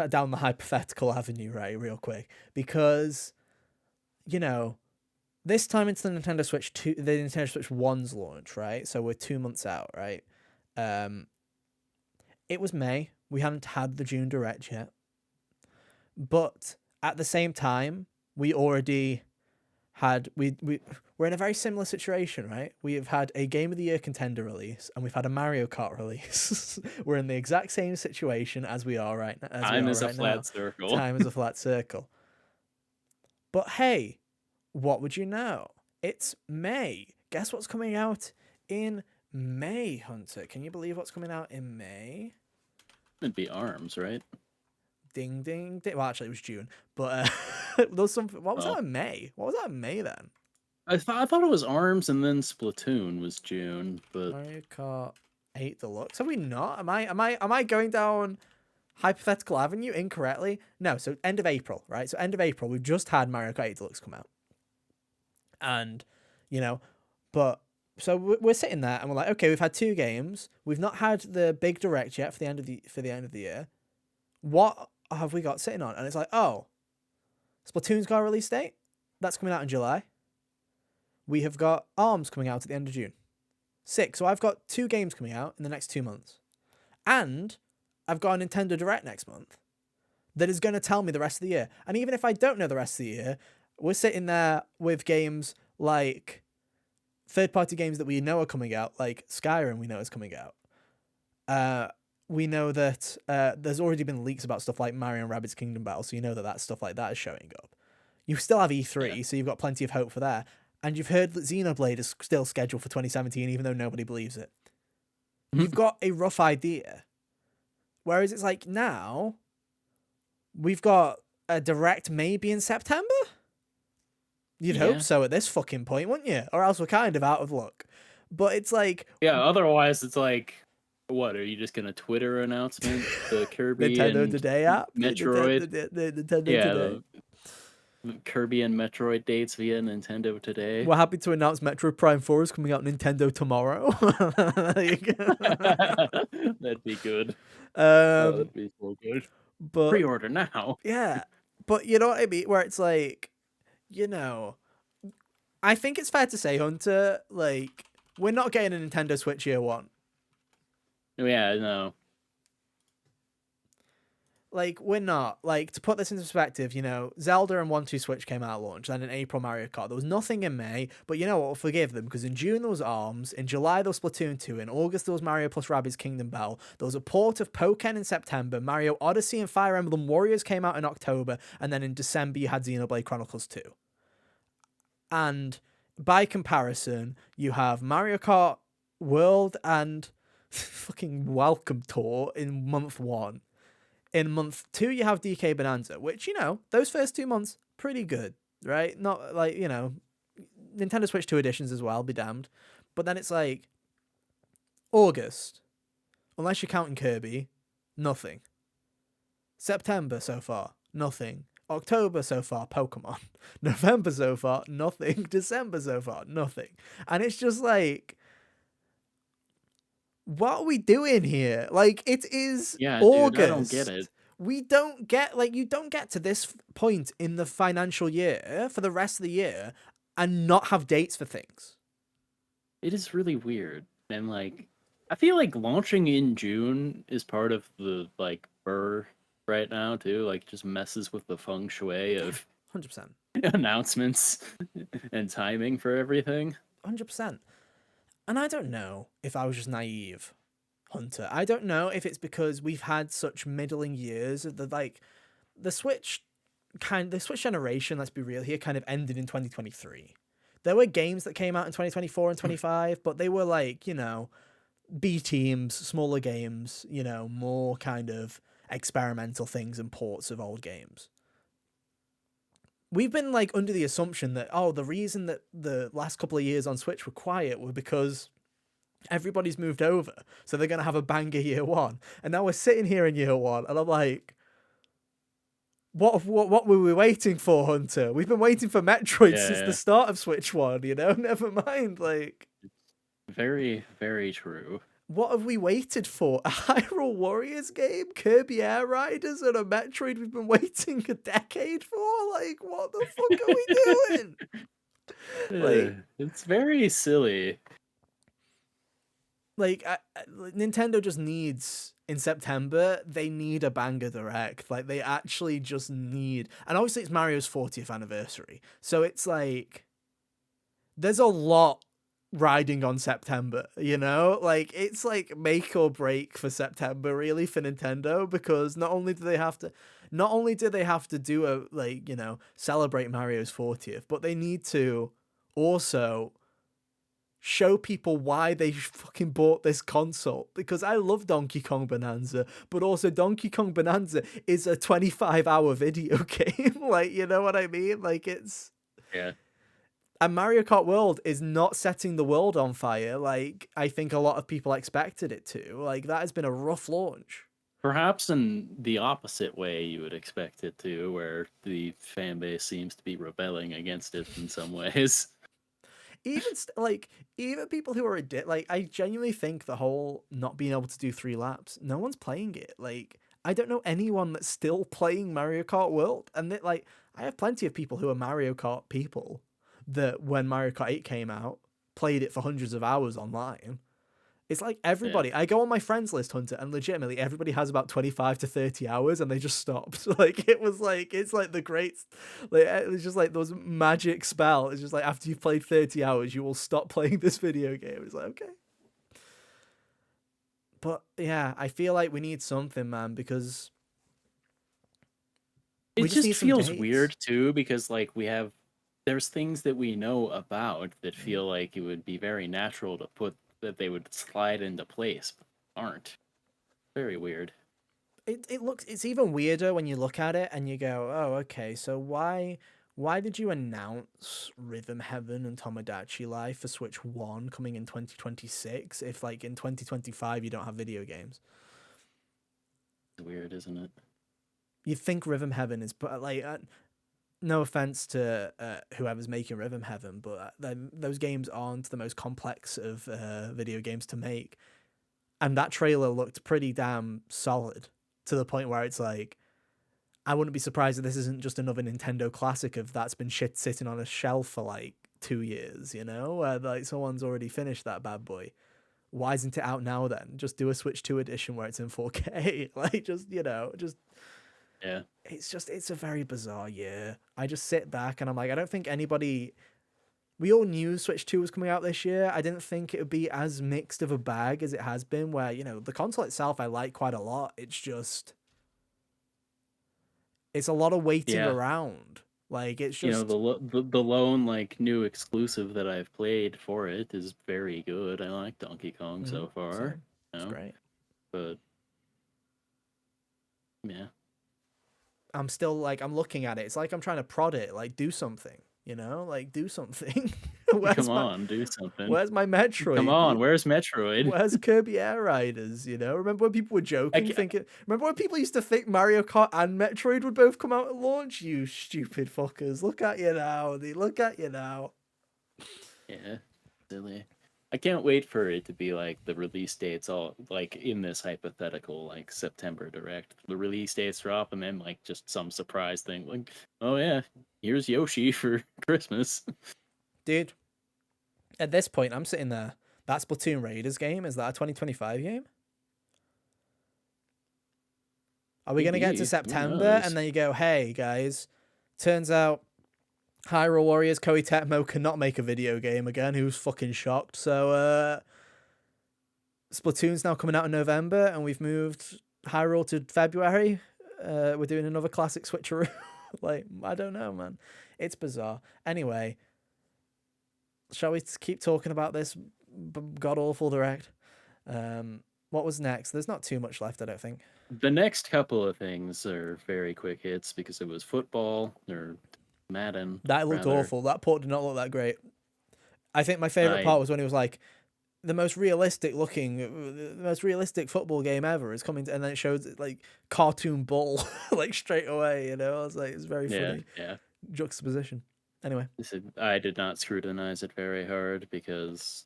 down the hypothetical avenue, right, real quick, because you know this time into the Nintendo Switch 1's launch, right? So we're 2 months out, right? um it was May. We hadn't had the June Direct yet, but at the same time we already had we're in a very similar situation, right? We have had a Game of the Year contender release, and we've had a Mario Kart release. We're in the exact same situation as we are right now. Time is a Now, flat circle. time is a flat circle. But hey, what would you know? It's May. Guess what's coming out in May, Hunter? Can you believe what's coming out in May? It'd be ARMS, right? Ding, ding, ding. Well, actually, it was June, but there's some. What was that in May? What was that in May then? I thought it was ARMS and then Splatoon was June, but Mario Kart 8 Deluxe. Are we not? Am I going down hypothetical avenue incorrectly? No. So end of April, right? So end of April, we've just had Mario Kart 8 Deluxe come out, and you know, but so we're sitting there and we're like, okay, we've had 2 games. We've not had the big direct yet for the end of the year. What have we got sitting on? And it's like, oh, Splatoon's got a release date. That's coming out in July. We have got ARMS coming out at the end of June. 6. So I've got 2 games coming out in the next 2 months. And I've got a Nintendo Direct next month that is going to tell me the rest of the year. And even if I don't know the rest of the year, we're sitting there with games like third-party games that we know are coming out, like Skyrim we know is coming out. We know that there's already been leaks about stuff like Mario and Rabbids Kingdom Battle, so you know that stuff like that is showing up. You still have E3, yeah. so you've got plenty of hope for that. And you've heard that Xenoblade is still scheduled for 2017, even though nobody believes it. You've got a rough idea. Whereas it's like now, we've got a direct maybe in September? You'd hope so at this fucking point, wouldn't you? Or else we're kind of out of luck. But it's like... Yeah, otherwise it's like, what, are you just going to Twitter announcement the Kirby Nintendo and Today app? Metroid? The Nintendo Yeah, Today. Kirby and Metroid dates via Nintendo Today. We're happy to announce Metroid Prime 4 is coming out Nintendo tomorrow. That'd be good. Um, That'd be so good. but Pre-order now. yeah, but you know what I mean? Where it's like, I think it's fair to say, Hunter, like, we're not getting a Nintendo Switch year 1. Yeah, no. Like, we're not. Like, to put this into perspective, Zelda and 1-2 Switch came out at launch, then in April Mario Kart. There was nothing in May, but you know what? We'll forgive them, because in June there was ARMS, in July there was Splatoon 2, in August there was Mario plus Rabbids Kingdom Battle, there was a port of Pokken in September, Mario Odyssey and Fire Emblem Warriors came out in October, and then in December you had Xenoblade Chronicles 2. And by comparison, you have Mario Kart World and fucking Welcome Tour in month 1. In month 2, you have DK Bonanza, which, those first 2 months, pretty good, right? Not like, Nintendo Switch 2 editions as well, be damned. But then it's like, August, unless you're counting Kirby, nothing. September so far, nothing. October so far, Pokemon. November so far, nothing. December so far, nothing. And it's just like, what are we doing here? Like, it is Yeah, dude, I don't get it. August. We don't get, like, you don't get to this point in the financial year for the rest of the year and not have dates for things. It is really weird. And like I feel like launching in June is part of the like burr right now too. Like just messes with the feng shui Yeah, of 100%. announcements and timing for everything. 100%. And I don't know if I was just naive, Hunter. I don't know if it's because we've had such middling years of the Switch the Switch generation, let's be real here, kind of ended in 2023. There were games that came out in 2024 and 25, but they were like, B teams, smaller games, more kind of experimental things and ports of old games. We've been like under the assumption that, the reason that the last couple of years on Switch were quiet were because everybody's moved over, so they're going to have a banger year one. And now we're sitting here in year one, and I'm like, what were we waiting for, Hunter? We've been waiting for Metroid since the Yeah, start of Switch 1, Never mind, like, very, very true. what have we waited for? A Hyrule Warriors game? Kirby Air Riders and a Metroid we've been waiting a decade for? Like, what the fuck are we doing? Like, It's very silly. Nintendo just needs, in September, they need a banger direct. Like, they actually just need, and obviously it's Mario's 40th anniversary, so it's like there's a lot riding on September, like it's like make or break for September really for Nintendo, because not only do they have to do a, like, celebrate Mario's 40th, but they need to also show people why they fucking bought this console. Because I love Donkey Kong Bonanza, but also Donkey Kong Bonanza is a 25-hour video game. Like, you know what I mean? Like, it's... Yeah. And Mario Kart World is not setting the world on fire like I think a lot of people expected it to. Like, that has been a rough launch. Perhaps in the opposite way you would expect it to, where the fan base seems to be rebelling against it in some ways. Even people who are like, I genuinely think the whole not being able to do 3 laps, no one's playing it. Like, I don't know anyone that's still playing Mario Kart World. And that, like, I have plenty of people who are Mario Kart people that when Mario Kart 8 came out, played it for hundreds of hours online. It's like everybody. Yeah. I go on my friends list, Hunter, and legitimately everybody has about 25 to 30 hours and they just stopped. Like, it's like the great, like, it's just like those magic spell. It's just like after you've played 30 hours, you will stop playing this video game. It's like, okay. But yeah, I feel like we need something, man, because It we just need just some feels dates. weird too, because like there's things that we know about that feel like it would be very natural to put that they would slide into place, but aren't. Very weird. It's even weirder when you look at it and you go, oh, okay, so why did you announce Rhythm Heaven and Tomodachi Life for Switch 1 coming in 2026 if, like, in 2025 you don't have video games? It's weird, isn't it? You think Rhythm Heaven is, but like, no offense to whoever's making Rhythm Heaven, but those games aren't the most complex of video games to make, and that trailer looked pretty damn solid to the point where it's like, I wouldn't be surprised if this isn't just another Nintendo classic of that's been sitting on a shelf for like 2 years, where like someone's already finished that bad boy. Why isn't it out now then? Just do a Switch 2 edition where it's in 4K. Like, just, Yeah. it's a very bizarre year. I just sit back and I'm like, I don't think anybody... We all knew Switch 2 was coming out this year. I didn't think it would be as mixed of a bag as it has been, where, the console itself I like quite a lot. It's just... It's a lot of waiting Yeah. around. Like, it's just... the lone like new exclusive that I've played for it is very good. I like Donkey Kong so far. Same. It's great. But yeah. I'm still like, I'm looking at it. It's like I'm trying to prod it. Like, do something, like, do something. Where's Come my on, do something. where's my Come Metroid? on, where's Metroid? Where's Kirby Air Riders? You know, remember when people were I joking, ca thinking? Remember when people used to think Mario Kart and Metroid would both come out at launch? You stupid fuckers! Look at you now. Look at you now. Yeah, silly. I can't wait for it to be like the release dates all like in this hypothetical like September direct. The release dates drop and then like just some surprise thing like, oh yeah, here's Yoshi for Christmas. Dude, at this point, I'm sitting there. That Splatoon Raiders game, is that a 2025 game? Are we going to get to Maybe. Who September and knows? then you go, hey, guys, turns out Hyrule Warriors Koei Tecmo cannot make a video game again. Who's fucking shocked? So, Splatoon's now coming out in November and we've moved Hyrule to February. We're doing another classic switcheroo. Like, I don't know, man. It's bizarre. Anyway, shall we keep talking about this god awful direct? What was next? There's not too much left, I don't think. The next couple of things are very quick hits because it was football or Madden. That looked Rather. awful. That port did not look that great. I think my favorite I part was when he was like, the most realistic football game ever is coming to, and then it shows like cartoon bull like straight away, you know. I was like, it's very funny yeah. juxtaposition. Anyway, I did not scrutinize it very hard because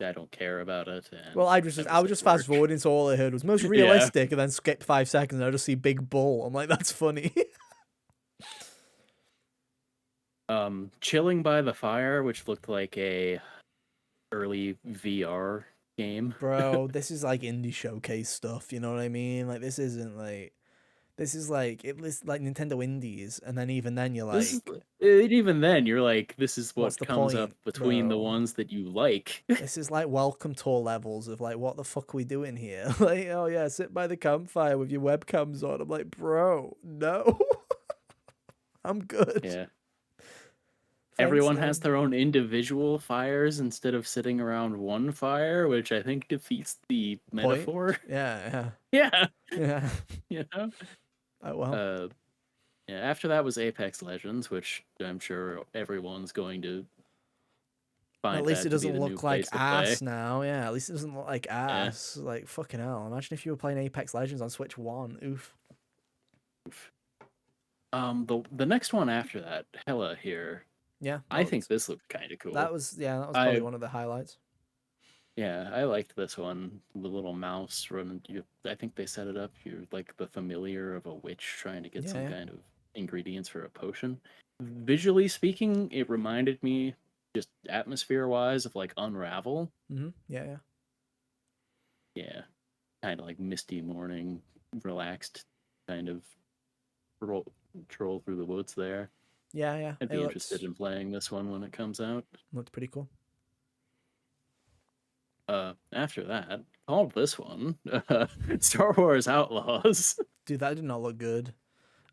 I don't care about it. And well, I that was was just at fast work. forwarding, so all I heard was most Yeah. realistic, and then skip 5 seconds, and I just see big bull. I'm like, that's funny. Chilling by the Fire, which looked like a early VR game. Bro, this is like indie showcase stuff, you know what I mean? Like this isn't like this is like it was like Nintendo Indies, and then even then you're This is like, even then you're like, this is what's what the comes up point, between the bro? ones that you like. This is like welcome tour levels of like, what the fuck are we doing here? Like, oh yeah, sit by the campfire with your webcams on. I'm like, bro, no. I'm good. Yeah. Thanks, Everyone though. has their own individual fires instead of sitting around one fire, which I think defeats the Point. metaphor. Yeah, Yeah. yeah. You know? Oh well. Yeah, after that was Apex Legends, which I'm sure everyone's going to find At least that it to be doesn't the new look like place to play. ass now. Yeah, at least it doesn't look like Yeah. ass. Like fucking hell. Imagine if you were playing Apex Legends on Switch 1. Oof. The next one after that, Hella here. Yeah. I think this looked kind of cool. That was probably one of the highlights. Yeah, I liked this one. The little mouse running. I think they set it up. You're like the familiar of a witch trying to get some kind of ingredients for a potion. Visually speaking, it reminded me, just atmosphere-wise, of like Unravel. Mm-hmm. Yeah. Yeah, kind of like misty morning, relaxed, kind of troll through the woods there. Yeah. I'd be interested in playing this one when it comes out. Looked pretty cool. After that, called this one Star Wars Outlaws. Dude, that did not look good.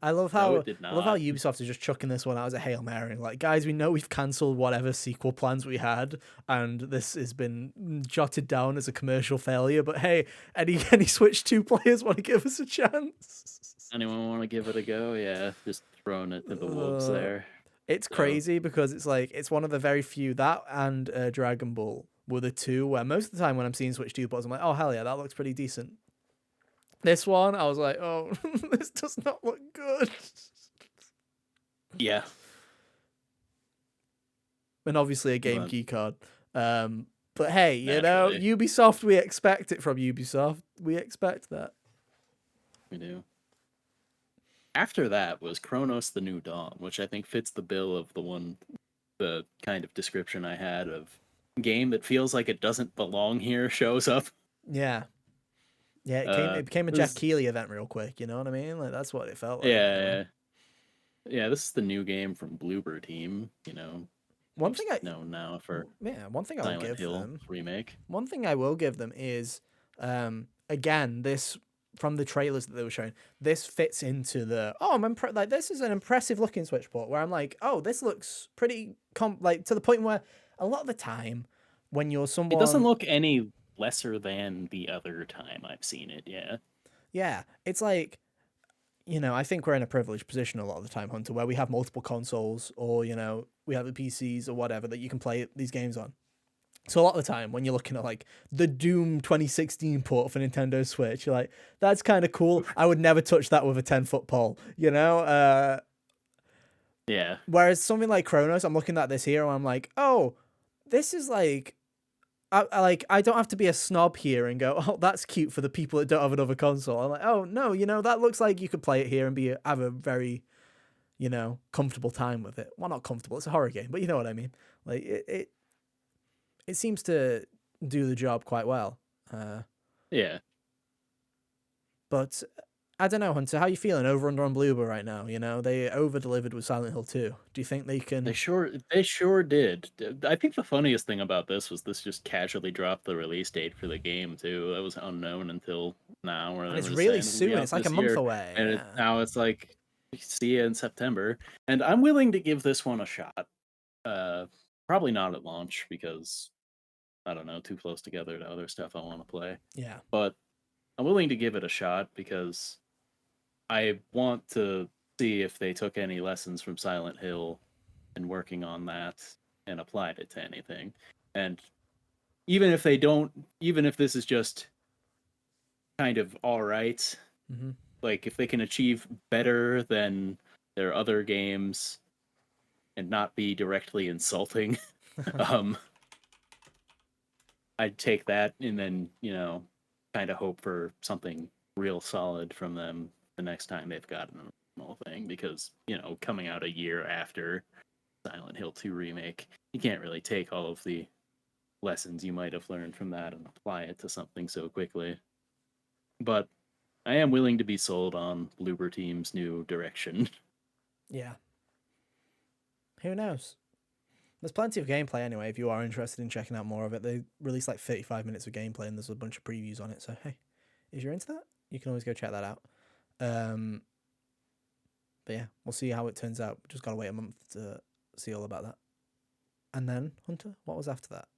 I love No, how it did I love how not. Ubisoft is just chucking this one out as a Hail Mary. Like, guys, we know we've cancelled whatever sequel plans we had, and this has been jotted down as a commercial failure. But hey, any Switch 2 players want to give us a chance? Anyone want to give it a go? Yeah, just throwing it to the wolves there. It's crazy because it's like it's one of the very few, that and Dragon Ball were the two where most of the time when I'm seeing Switch 2 ports, I'm like, oh hell yeah, that looks pretty decent. This one, I was like, oh, this does not look good. Yeah. And obviously a game key card. But hey, you Naturally. know, Ubisoft, we expect it from Ubisoft. We expect that. We do. After that was Chronos the New Dawn, which I think fits the bill of the kind of description I had of game that feels like it doesn't belong here shows up. Yeah. Yeah, it became a Jeff Keighley event real quick, you know what I mean? Like that's what it felt like. Yeah. Yeah, this is the new game from Bloober Team, you know. One thing I will give them remake. One thing I will give them is again, this from the trailers that they were showing, this fits into the like this is an impressive looking Switch port where I'm like, oh, this looks pretty like to the point where a lot of the time when you're someone, it doesn't look any lesser than the other time I've seen it. Yeah, it's like, you know, I think we're in a privileged position a lot of the time, Hunter, where we have multiple consoles, or you know, we have the PCs or whatever that you can play these games on. So a lot of the time when you're looking at like the Doom 2016 port for Nintendo Switch, you're like, that's kind of cool. I would never touch that with a 10-foot pole, you know? Yeah. Whereas something like Chronos, I'm looking at this here and I'm like, oh, this is like, I don't have to be a snob here and go, oh, that's cute for the people that don't have another console. I'm like, oh no, that looks like you could play it here and have a very, comfortable time with it. Well, not comfortable, it's a horror game, but you know what I mean. Like it seems to do the job quite well. Yeah. But I don't know, Hunter. How you feeling over under on Bloober right now? They over delivered with Silent Hill 2. Do you think they can? They sure did. I think the funniest thing about this was this just casually dropped the release date for the game too. That was unknown until now, where And they it's were really saying it'll be soon. out It's like a this month year, away. and Yeah. now it's like see you in September. And I'm willing to give this one a shot. Probably not at launch because I don't know, too close together to other stuff I want to play. Yeah. But I'm willing to give it a shot because I want to see if they took any lessons from Silent Hill and working on that and applied it to anything. And even if they don't, even if this is just kind of all right, Mm-hmm. like if they can achieve better than their other games and not be directly insulting, um, I'd take that and then, kind of hope for something real solid from them the next time they've got an original thing because, coming out a year after Silent Hill 2 remake, you can't really take all of the lessons you might have learned from that and apply it to something so quickly. But I am willing to be sold on Bloober Team's new direction. Yeah. Who knows? There's plenty of gameplay anyway if you are interested in checking out more of it. They released like 35 minutes of gameplay and there's a bunch of previews on it. So, hey, if you're into that, you can always go check that out. But yeah, we'll see how it turns out. Just got to wait a month to see all about that. And then, Hunter, what was after that?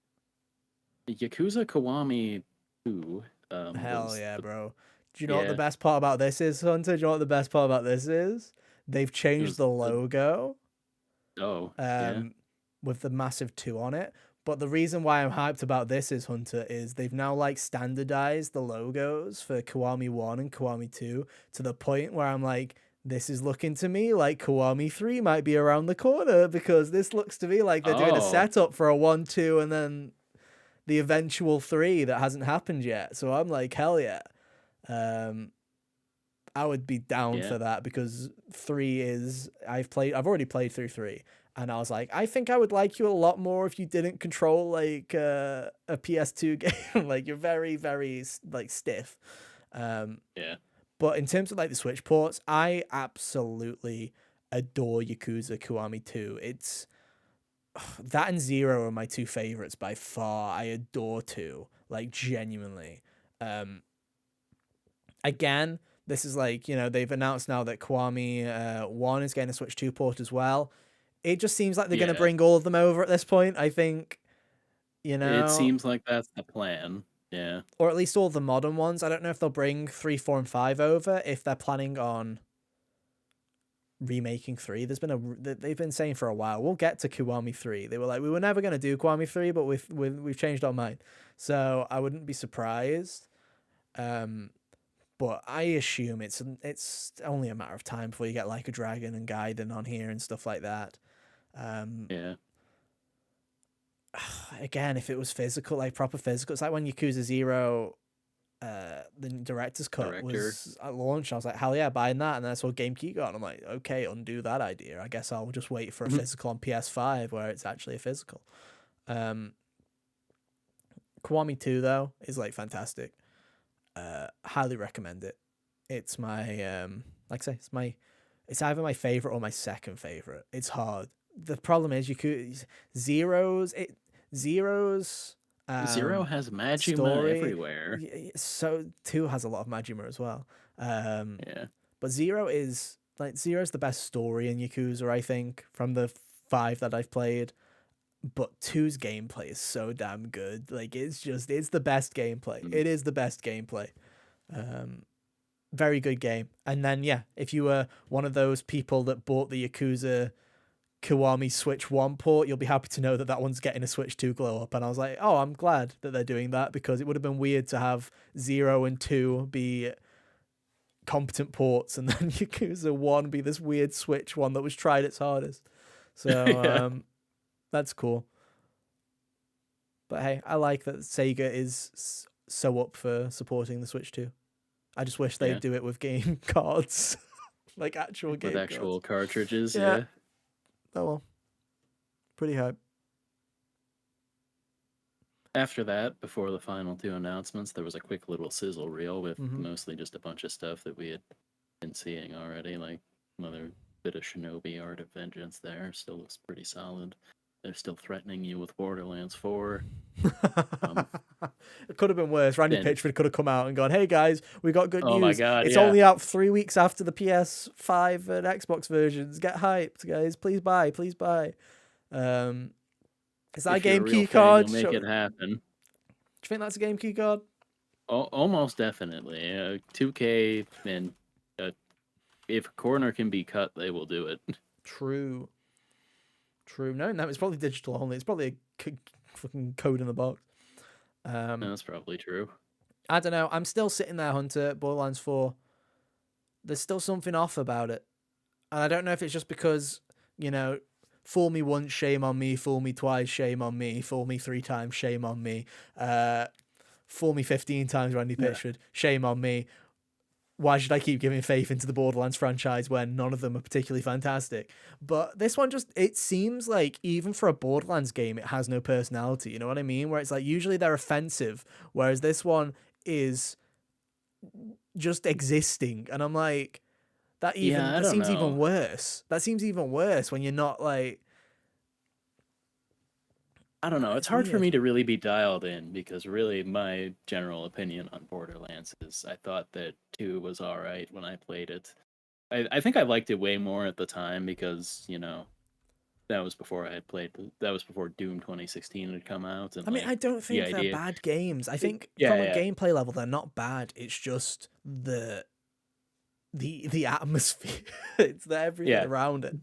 Yakuza Kiwami 2. Hell yeah, bro. Do you know what the Yeah. best part about this is, Hunter? Do you know what the best part about this is? They've changed the logo. Yeah. With the massive 2 on it. But the reason why I'm hyped about this is, Hunter, is they've now like standardized the logos for Kiwami 1 and Kiwami 2 to the point where I'm like, this is looking to me like Kiwami 3 might be around the corner because this looks to me like they're doing a setup for a 1, 2, and then the eventual 3 that hasn't happened yet. So I'm like, hell yeah. I would be down for that because 3 is I've already played through 3 and I was like, I think I would like you a lot more if you didn't control like a PS2 game. Like you're very, very like stiff. Yeah. But in terms of like the Switch ports, I absolutely adore Yakuza Kiwami 2. It's that and Zero are my 2 favorites by far. I adore 2, like genuinely. Again, this is like, they've announced now that Kiwami 1 is getting a Switch 2 port as well. It just seems like they're going to bring all of them over at this point, I think. It seems like that's the plan. Yeah. Or at least all the modern ones. I don't know if they'll bring 3, 4, and 5 over, if they're planning on remaking 3. They've been saying for a while, we'll get to Kiwami 3. They were like, we were never going to do Kiwami 3, but we've changed our mind. So I wouldn't be surprised. But I assume it's only a matter of time before you get like a Dragon and Gaiden on here and stuff like that. Yeah. Again, if it was physical, like proper physical, it's like when Yakuza 0, the director's cut was at launch. I was like, hell yeah, buying that. And then I saw GameKey got, and I'm like, okay, undo that idea. I guess I'll just wait for a physical on PS5 where it's actually a physical. Kiwami 2 though is like fantastic. Highly recommend it. It's my like I say, it's either my favorite or my second favorite. It's hard. The problem is Zero's Zero has Majima story, everywhere. So 2 has a lot of Majima as well. Yeah. But Zero's the best story in Yakuza, I think, from the 5 that I've played. But 2's gameplay is so damn good. Like it's the best gameplay. It is the best gameplay. Very good game. And then if you were one of those people that bought the Yakuza Kiwami Switch 1 port, you'll be happy to know that that one's getting a Switch 2 glow up. And I was like, oh, I'm glad that they're doing that, because it would have been weird to have 0 and 2 be competent ports and then Yakuza 1 be this weird Switch one that was tried its hardest. So that's cool. But hey, I like that Sega is so up for supporting the Switch 2. I just wish they'd do it with game cards. Like actual game with actual cards. cartridges. Yeah. Oh well. Pretty hype. After that, before the final 2 announcements, there was a quick little sizzle reel with mostly just a bunch of stuff that we had been seeing already, like another bit of Shinobi Art of Vengeance there. Still looks pretty solid. They're still threatening you with Borderlands 4. It could have been worse. Randy Pitchford could have come out and gone, hey guys, we got good news. Oh my God, it's only out 3 weeks after the PS5 and Xbox versions. Get hyped, guys. Please buy. Please buy. Is that a game key card? You'll make it happen. Do you think that's a game key card? Almost definitely. 2K, and if a corner can be cut, they will do it. True. No, it's probably digital only. It's probably a fucking code in the box. That's probably true. I don't know. I'm still sitting there, Hunter. Borderlands 4. There's still something off about it. And I don't know if it's just because, fool me once, shame on me. Fool me twice, shame on me. Fool me 3 times, shame on me. Fool me 15 times, Randy Pitchford, shame on me. Why should I keep giving faith into the Borderlands franchise when none of them are particularly fantastic? But this one it seems like even for a Borderlands game, it has no personality. You know what I mean? Where it's like usually they're offensive, whereas this one is just existing. And I'm like, that seems even worse. That seems even worse when you're not like, I don't know. It's hard for me to really be dialed in, because really my general opinion on Borderlands is I thought that 2 was all right when I played it. I think I liked it way more at the time because, that was before I had played. That was before Doom 2016 had come out. And I don't think they're bad games. I think from a gameplay level, they're not bad. It's just the atmosphere. It's everything around it.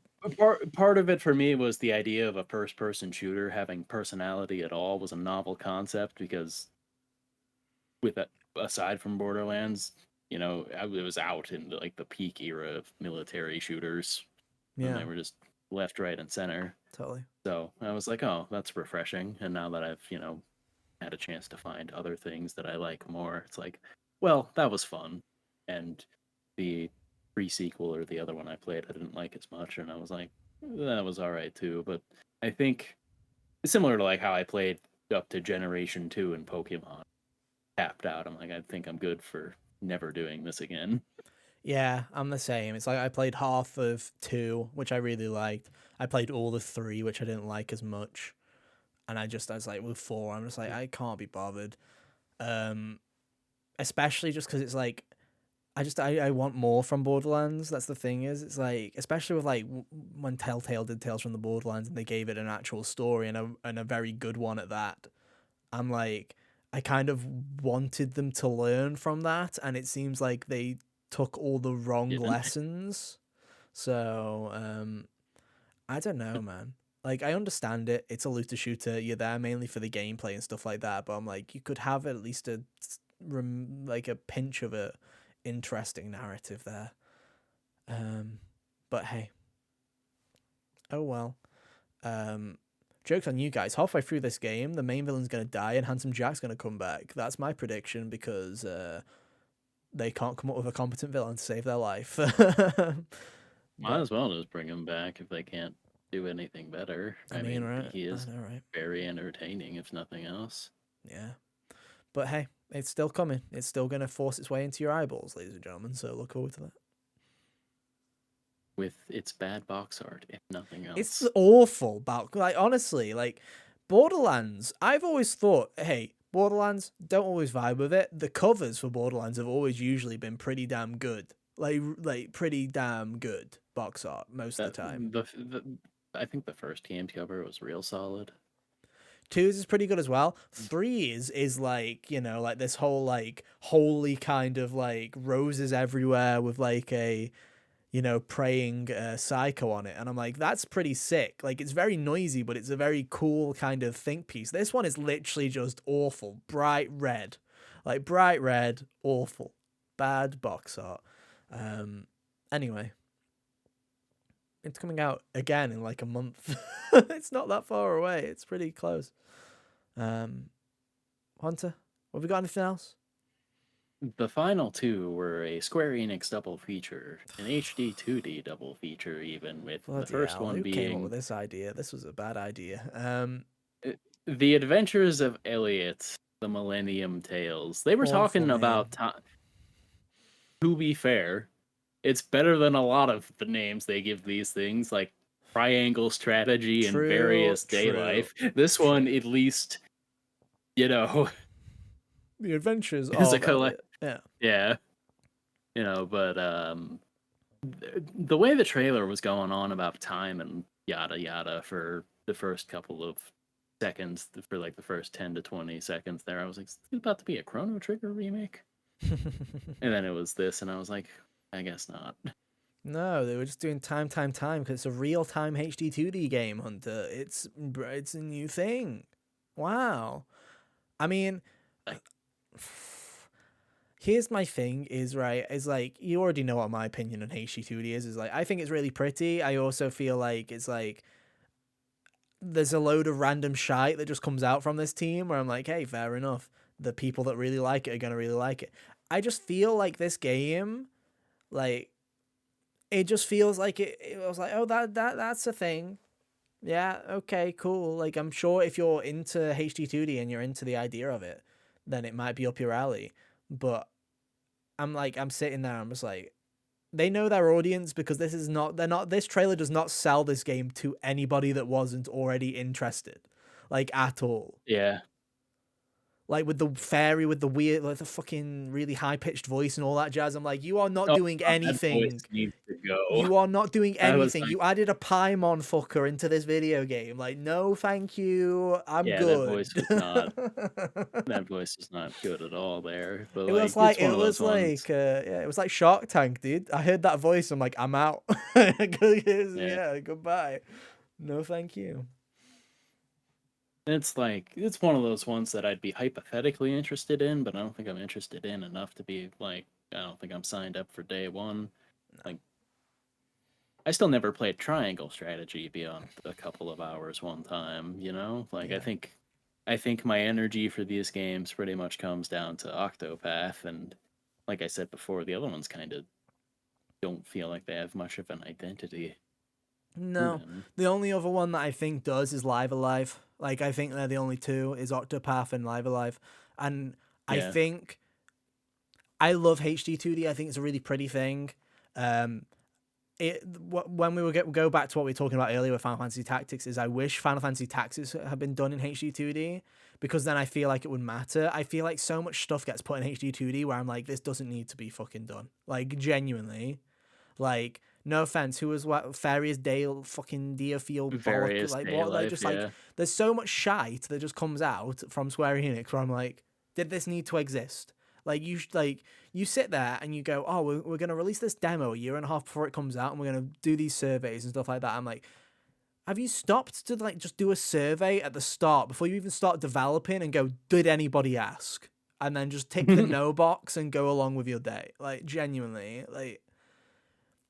Part of it for me was the idea of a first-person shooter having personality at all was a novel concept, because aside from Borderlands, it was out in the peak era of military shooters. Yeah. And they were just left, right, and center. Totally. So I was like, oh, that's refreshing. And now that I've, had a chance to find other things that I like more, it's like, well, that was fun. And the pre-sequel, or the other one I played, I didn't like as much, and I was like, that was all right too. But I think it's similar to like how I played up to Generation 2 in Pokemon. Tapped out. I'm like, I think I'm good for never doing this again. Yeah, I'm the same. It's like I played half of 2, which I really liked. I played all of 3, which I didn't like as much. And I was like, with 4, I'm just like, I can't be bothered. Especially just because it's like, I want more from Borderlands. That's the thing is, it's like, especially with like when Telltale did Tales from the Borderlands and they gave it an actual story and a very good one at that. I'm like, I kind of wanted them to learn from that, and it seems like they took all the wrong lessons. So, I don't know, man. Like, I understand it. It's a looter shooter. You're there mainly for the gameplay and stuff like that. But I'm like, you could have at least a pinch of a interesting narrative there. But hey. Oh well. Joke's on you guys. Halfway through this game, the main villain's going to die and Handsome Jack's going to come back. That's my prediction, because they can't come up with a competent villain to save their life. Might as well just bring him back if they can't do anything better. I mean, right? He is very entertaining, if nothing else. Yeah. But hey, it's still coming. It's still going to force its way into your eyeballs, ladies and gentlemen, so look forward to that. With its bad box art, if nothing else. It's awful. Honestly, Borderlands, I've always thought, hey, Borderlands, don't always vibe with it. The covers for Borderlands have always usually been pretty damn good. Like pretty damn good box art most of the time. I think the first game's cover was real solid. 2 is pretty good as well. 3 is like, like this whole like holy kind of like roses everywhere with like a, praying Psycho on it. And I'm like, that's pretty sick. Like, it's very noisy, but it's a very cool kind of think piece. This one is literally just awful. Bright red. Like, bright red, awful. Bad box art. Anyway, it's coming out again in like a month. It's not that far away. It's pretty close. Hunter, have we got anything else? The final two were a Square Enix double feature, an HD 2D double feature, even with the Bloody first hell, one who came up with being this idea? This was a bad idea. The Adventures of Elliot, the Millennium Tales. They were Awful talking name. about time. To be fair, it's better than a lot of the names they give these things, like Triangle Strategy and True, Various Day true, Life. This true. one, at least, you know, The Adventures is a of collect. Elliot. Yeah. Yeah, but the way the trailer was going on about time and yada yada for the first couple of seconds, for like the first 10 to 20 seconds there, I was like, is it about to be a Chrono Trigger remake? And then it was this, and I was like, I guess not. No, they were just doing time because it's a real time HD 2D game, Hunter. It's a new thing. Wow. I mean, Like, here's my thing is right is like you already know what my opinion on HD 2D is like I think it's really pretty. I also feel like it's like there's a load of random shite that just comes out from this team where I'm like, hey, fair enough. The people that really like it are gonna really like it. I just feel like this game, like, it just feels like it was like, oh, that's a thing. Yeah, okay, cool. Like, I'm sure if you're into HD 2D and you're into the idea of it, then it might be up your alley. But I'm sitting there, I'm just like, they know their audience because this trailer does not sell this game to anybody that wasn't already interested, like, at all. yeah. Like with the fairy with the weird, like the fucking really high pitched voice and all that jazz. I'm like, you are not Oh, doing that voice anything. needs to go. You are not doing I was anything. like, You added a Paimon fucker into this video game. Like, no, thank you. I'm yeah, good. that voice was not good at all there. But It was like, like it's one of those ones. yeah, it was like Shark Tank, dude. I heard that voice. I'm like, I'm out. Yeah. Yeah, goodbye. No, thank you. It's like, it's one of those ones that I'd be hypothetically interested in, but I don't think I'm interested in enough to be like, I don't think I'm signed up for day one. Like, I still never played Triangle Strategy beyond a couple of hours one time, you know? Like, Yeah. I think my energy for these games pretty much comes down to Octopath, and like I said before, the other ones kind of don't feel like they have much of an identity to No, them. the only other one that I think does is Live Alive. Like, I think they're the only two is Octopath and Live Alive, and I Yeah, think I love HD 2D. I think it's a really pretty thing. Um, when we go back to what we were talking about earlier with Final Fantasy Tactics is I wish Final Fantasy Tactics had been done in HD 2D because then I feel like it would matter. I feel like so much stuff gets put in HD 2D where I'm like, this doesn't need to be fucking done. Like, genuinely. Like, no offense, who was what Farius Dale fucking Deerfield bollock? various Like, day what? Like, life. just like, Yeah, there's so much shite that just comes out from Square Enix where I'm like, did this need to exist? Like, you sit there and you go, oh, we're gonna release this demo a year and a half before it comes out, and we're gonna do these surveys and stuff like that. I'm like, have you stopped to like just do a survey at the start before you even start developing and go, did anybody ask? And then just tick the no box and go along with your day. Like, genuinely, like,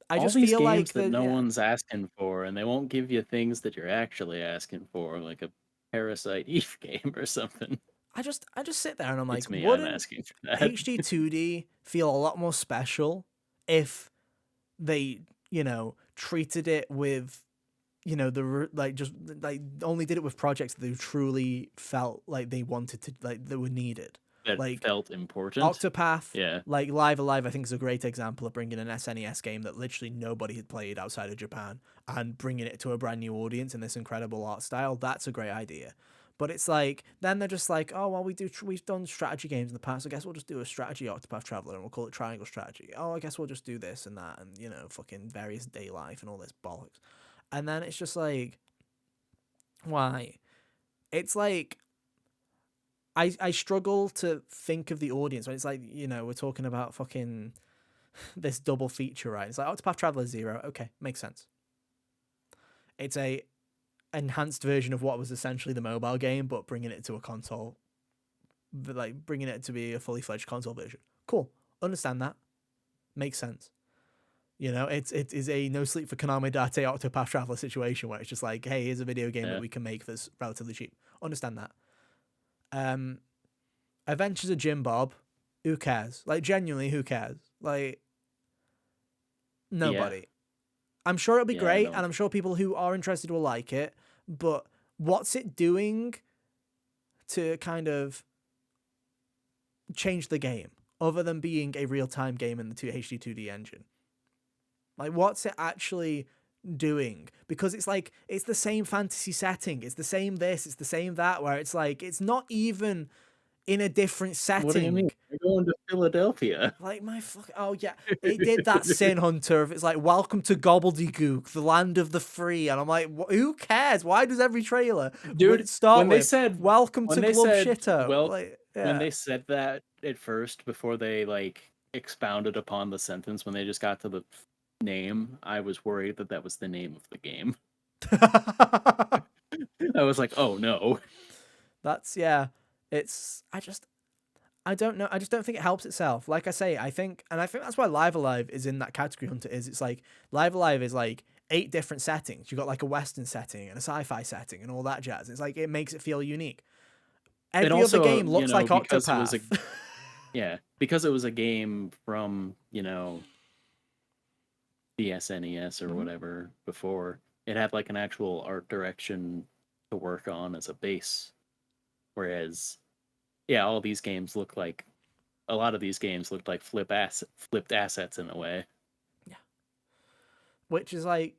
I all just these feel games like that that. no Yeah, one's asking for, and they won't give you things that you're actually asking for, like a Parasite Eve game or something. I just sit there and I'm like, It's me. I'm wouldn't asking for that. HD 2D feel a lot more special if they, treated it with, like just like only did it with projects that they truly felt like they wanted to, like they were needed, That like felt important. Octopath, Yeah, like Live Alive. I think is a great example of bringing an SNES game that literally nobody had played outside of Japan and bringing it to a brand new audience in this incredible art style. That's a great idea. But it's like then they're just like, oh well, we've done strategy games in the past. I guess we'll just do a strategy Octopath Traveler and we'll call it Triangle Strategy. Oh, I guess we'll just do this and that and fucking various day life and all this bollocks. And then it's just like, why? It's like I struggle to think of the audience when it's like, we're talking about fucking this double feature, right? It's like Octopath Traveler 0. Okay, makes sense. It's a enhanced version of what was essentially the mobile game, but bringing it to a console, like bringing it to be a fully fledged console version. Cool, understand that, makes sense. You know, it is a no sleep for Konami Date Octopath Traveler situation where it's just like, hey, here's a video game that we can make that's relatively cheap. Understand that. Adventures of Jim Bob, who cares? Like, genuinely, who cares? Like, nobody. Yeah. I'm sure it'll be great, No. and I'm sure people who are interested will like it, but what's it doing to kind of change the game, other than being a real-time game in the HD 2D engine? Like, what's it actually doing? Because it's like, it's the same fantasy setting, it's the same this, it's the same that, where it's like, it's not even in a different setting. What do you mean? We're going to Philadelphia. Like, my fuck. Oh, yeah. It did that Sin Hunter. It's like, welcome to Gobbledygook, the land of the free. And I'm like, who cares? Why does every trailer Dude, start when with, they said, welcome to Glub Shitto? well, like, yeah. when they said that at first, before they like expounded upon the sentence, when they just got to the name, I was worried that that was the name of the game. I was like, oh no. That's, yeah. It's, I don't know. I just don't think it helps itself. Like I say, I think that's why Live Alive is in that category, Hunter. It's like, Live Alive is like 8 different settings. You got like a Western setting and a sci-fi setting and all that jazz. It's like, it makes it feel unique. Every also, other game looks like because Octopath. because it was a game from, the SNES or whatever before, it had like an actual art direction to work on as a base. Whereas, yeah, all these games look like, a lot of these games looked like flipped assets in a way. Yeah. Which is like,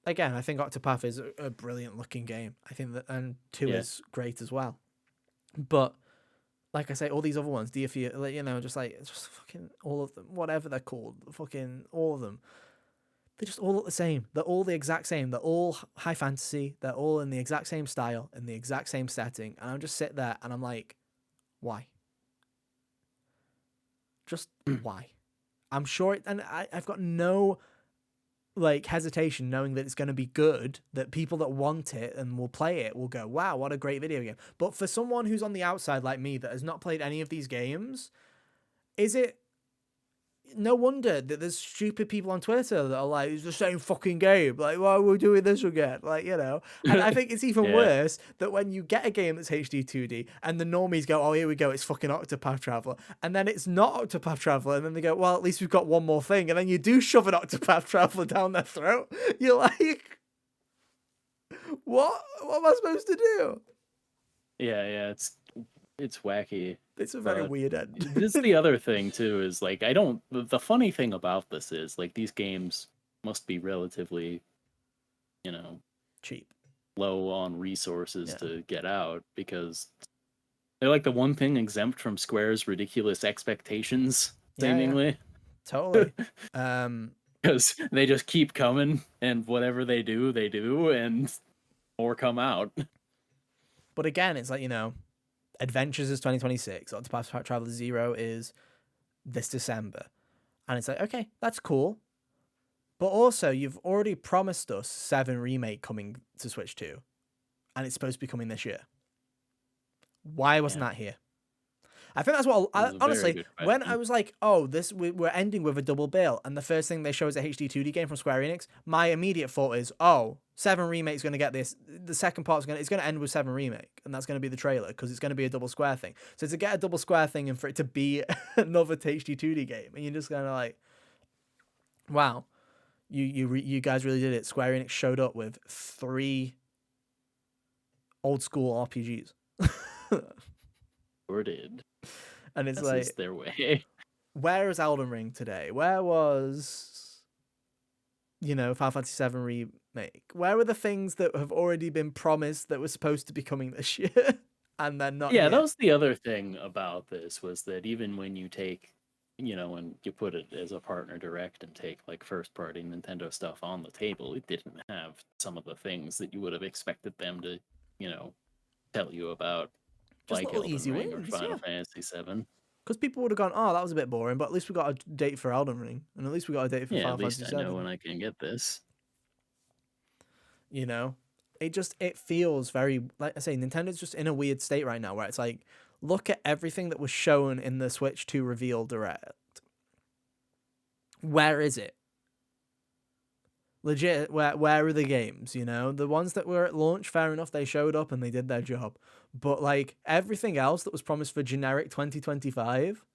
again, I think Octopath is a brilliant looking game. I think that, and 2 is great as well. But like I say, all these other ones, DFE, like, just fucking all of them, whatever they're called, fucking all of them. They just all look the same. They're all the exact same. They're all high fantasy. They're all in the exact same style, in the exact same setting. And I'm just sit there and I'm like, why? Just why? I'm sure and I've got no like hesitation knowing that it's going to be good, that people that want it and will play it will go, wow, what a great video game. But for someone who's on the outside like me that has not played any of these games, is it no wonder that there's stupid people on Twitter that are like, it's the same fucking game. Like, why are we doing this again? Like, And I think it's even worse that when you get a game that's HD 2D and the normies go, oh, here we go, it's fucking Octopath Traveler. And then it's not Octopath Traveler. And then they go, well, at least we've got one more thing. And then you do shove an Octopath Traveler down their throat. You're like, what? What am I supposed to do? Yeah, it's wacky. It's a very weird end. This is the other thing too, is like, the funny thing about this is like, these games must be relatively, cheap, low on resources to get out, because they're like the one thing exempt from Square's ridiculous expectations, seemingly. Yeah. Totally. Because they just keep coming, and whatever they do, and more come out. But again, it's like, Adventures is 2026. Octopath Traveler 0 is this December. And it's like, okay, that's cool. But also, you've already promised us 7 Remake coming to Switch 2. And it's supposed to be coming this year. Why wasn't that here? I think that's what, honestly, when I was like, oh, we're ending with a double bill, and the first thing they show is a HD 2D game from Square Enix, my immediate thought is, oh, 7 Remake's going to get this. The second part's it's going to end with 7 Remake, and that's going to be the trailer, because it's going to be a double Square thing. So to get a double Square thing and for it to be another HD 2D game, and you're just kind of like, wow, you guys really did it. Square Enix showed up with 3 old school RPGs. Sure did. And it's this is their way. Where is Elden Ring today? Where was, Final Fantasy VII Remake? Where were the things that have already been promised that were supposed to be coming this year? And they're not Yeah, here? that was the other thing about this, was that even when you take, when you put it as a partner direct and take like first party Nintendo stuff on the table, it didn't have some of the things that you would have expected them to, tell you about. Just like little Elden easy Ring wins, or Final Fantasy VII. Because people would have gone, oh, that was a bit boring, but at least we got a date for Elden Ring, and at least we got a date for Yeah, Final at least Fantasy I know VII. when I can get this. You know, it feels very, like I say, Nintendo's just in a weird state right now where it's like, look at everything that was shown in the Switch 2 reveal direct. Where is it? Legit, where are the games? You know, the ones that were at launch, fair enough, they showed up and they did their job. But like everything else that was promised for generic 2025,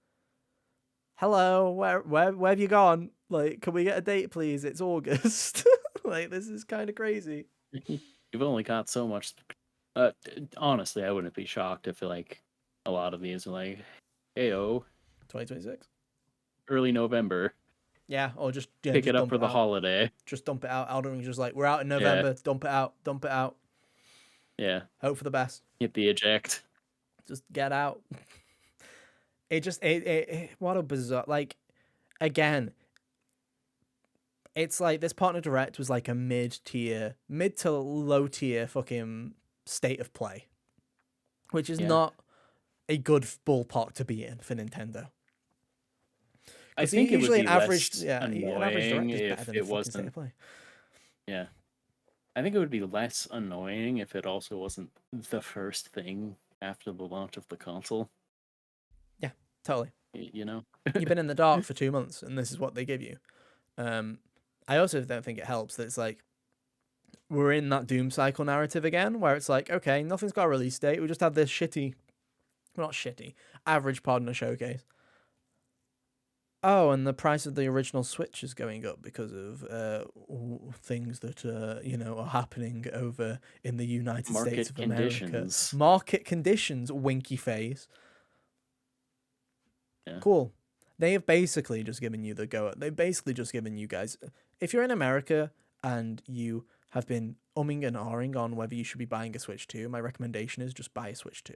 hello, where have you gone? Like, can we get a date, please? It's August. Like, this is kind of crazy. You've only got so much. Honestly, I wouldn't be shocked if like a lot of these are like, "Heyo, 2026. early November, Yeah, or just pick just it up dump for it the out. holiday." Just dump it out. Elden Ring's just like, we're out in Yeah, November. Dump it out. Dump it out. yeah. Hope for the best. Hit the eject. Just get out. What a bizarre, like, again, it's like this partner direct was like a mid to low tier fucking state of play, which is Yeah, not a good ballpark to be in for Nintendo. I Because think it would usually be less an average annoying direct is better if than a it fucking state wasn't. of play. Yeah, I think it would be less annoying if it also wasn't the first thing after the launch of the console. Yeah, totally. You know? You've been in the dark for 2 months, and this is what they give you. I also don't think it helps that it's like we're in that doom cycle narrative again, where it's like, okay, nothing's got a release date. We just have this shitty, well, not shitty, average partner showcase. Oh, and the price of the original Switch is going up because of things that are happening over in the United States Market of America. conditions. Market conditions, winky face. Yeah. Cool. They have basically just given you the go. They've basically just given you guys, if you're in America and you have been umming and ahhing on whether you should be buying a Switch 2, my recommendation is just buy a Switch 2.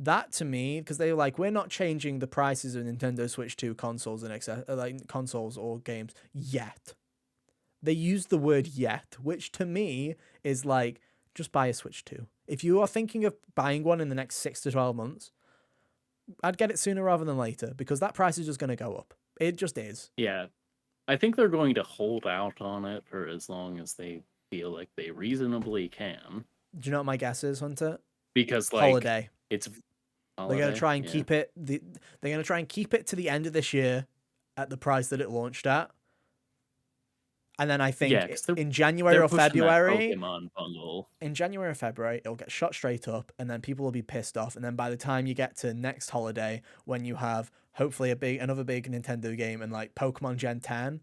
That to me, because they were like, we're not changing the prices of Nintendo Switch 2 consoles and like consoles or games yet. They used the word yet, which to me is like, just buy a Switch 2. If you are thinking of buying one in the next 6 to 12 months, I'd get it sooner rather than later because that price is just going to go up. It just is. Yeah. I think they're going to hold out on it for as long as they feel like they reasonably can. Do you know what my guess is, Hunter? Because like Holiday. it's They're going to try and keep it. They're going to try and keep it to the end of this year at the price that it launched at. And then I think in January or February, Pokemon bundle. In January or February, it'll get shot straight up, and then people will be pissed off. And then by the time you get to next holiday, when you have hopefully another big Nintendo game and like Pokemon Gen 10,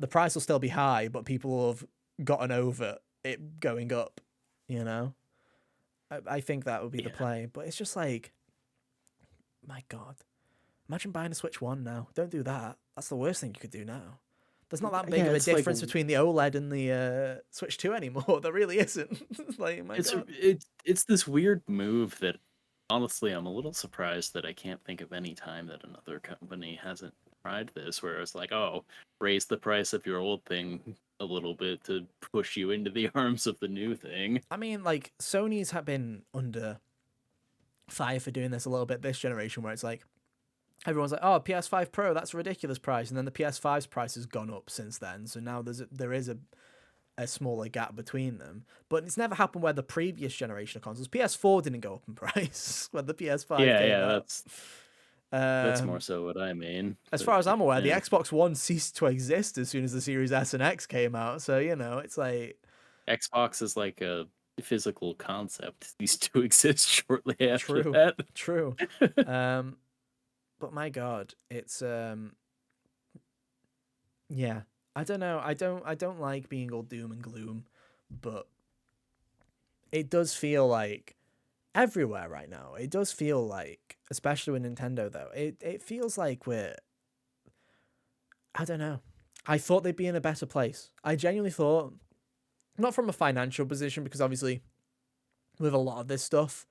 the price will still be high, but people will have gotten over it going up. You know, I think that would be the play. But it's just like, my God, imagine buying a Switch 1 now. Don't do that. That's the worst thing you could do now. There's not that big of a difference between the OLED and the Switch 2 anymore. There really isn't. Like, my God. It's this weird move that, honestly, I'm a little surprised that I can't think of any time that another company hasn't tried this, where it's like, oh, raise the price of your old thing a little bit to push you into the arms of the new thing. I mean, like, Sony's have been under fire for doing this a little bit this generation, where it's like, everyone's like, oh, PS5 Pro, that's a ridiculous price. And then the PS5's price has gone up since then. So now there is a smaller gap between them. But it's never happened where the previous generation of consoles, PS4 didn't go up in price when the PS5 came out. That's more so what I mean. As far as I'm aware, the Xbox One ceased to exist as soon as the Series S and X came out. So, it's like... Xbox is like a physical concept. These two exist shortly after that. True. But my God, it's yeah. I don't know. I don't like being all doom and gloom, but it does feel like everywhere right now. It does feel like, especially with Nintendo though, it feels like I don't know. I thought they'd be in a better place. I genuinely thought, not from a financial position, because obviously with a lot of this stuff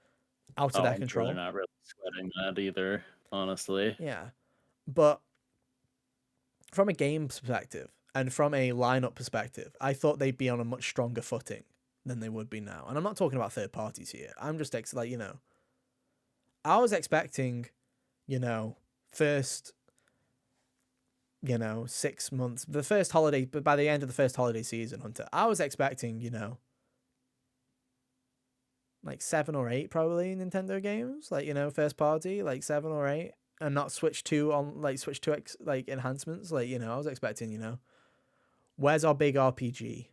out of their control. They're not really sweating that either, honestly. Yeah. But from a game perspective and from a lineup perspective, I thought they'd be on a much stronger footing than they would be now. And I'm not talking about third parties here. I'm just I was expecting, you know, first, 6 months, the first holiday, but by the end of the first holiday season, Hunter, I was expecting, like 7 or 8 probably Nintendo games, like, first party, like 7 or 8, and not Switch 2 on, like Switch 2 like enhancements. Like, I was expecting, where's our big RPG?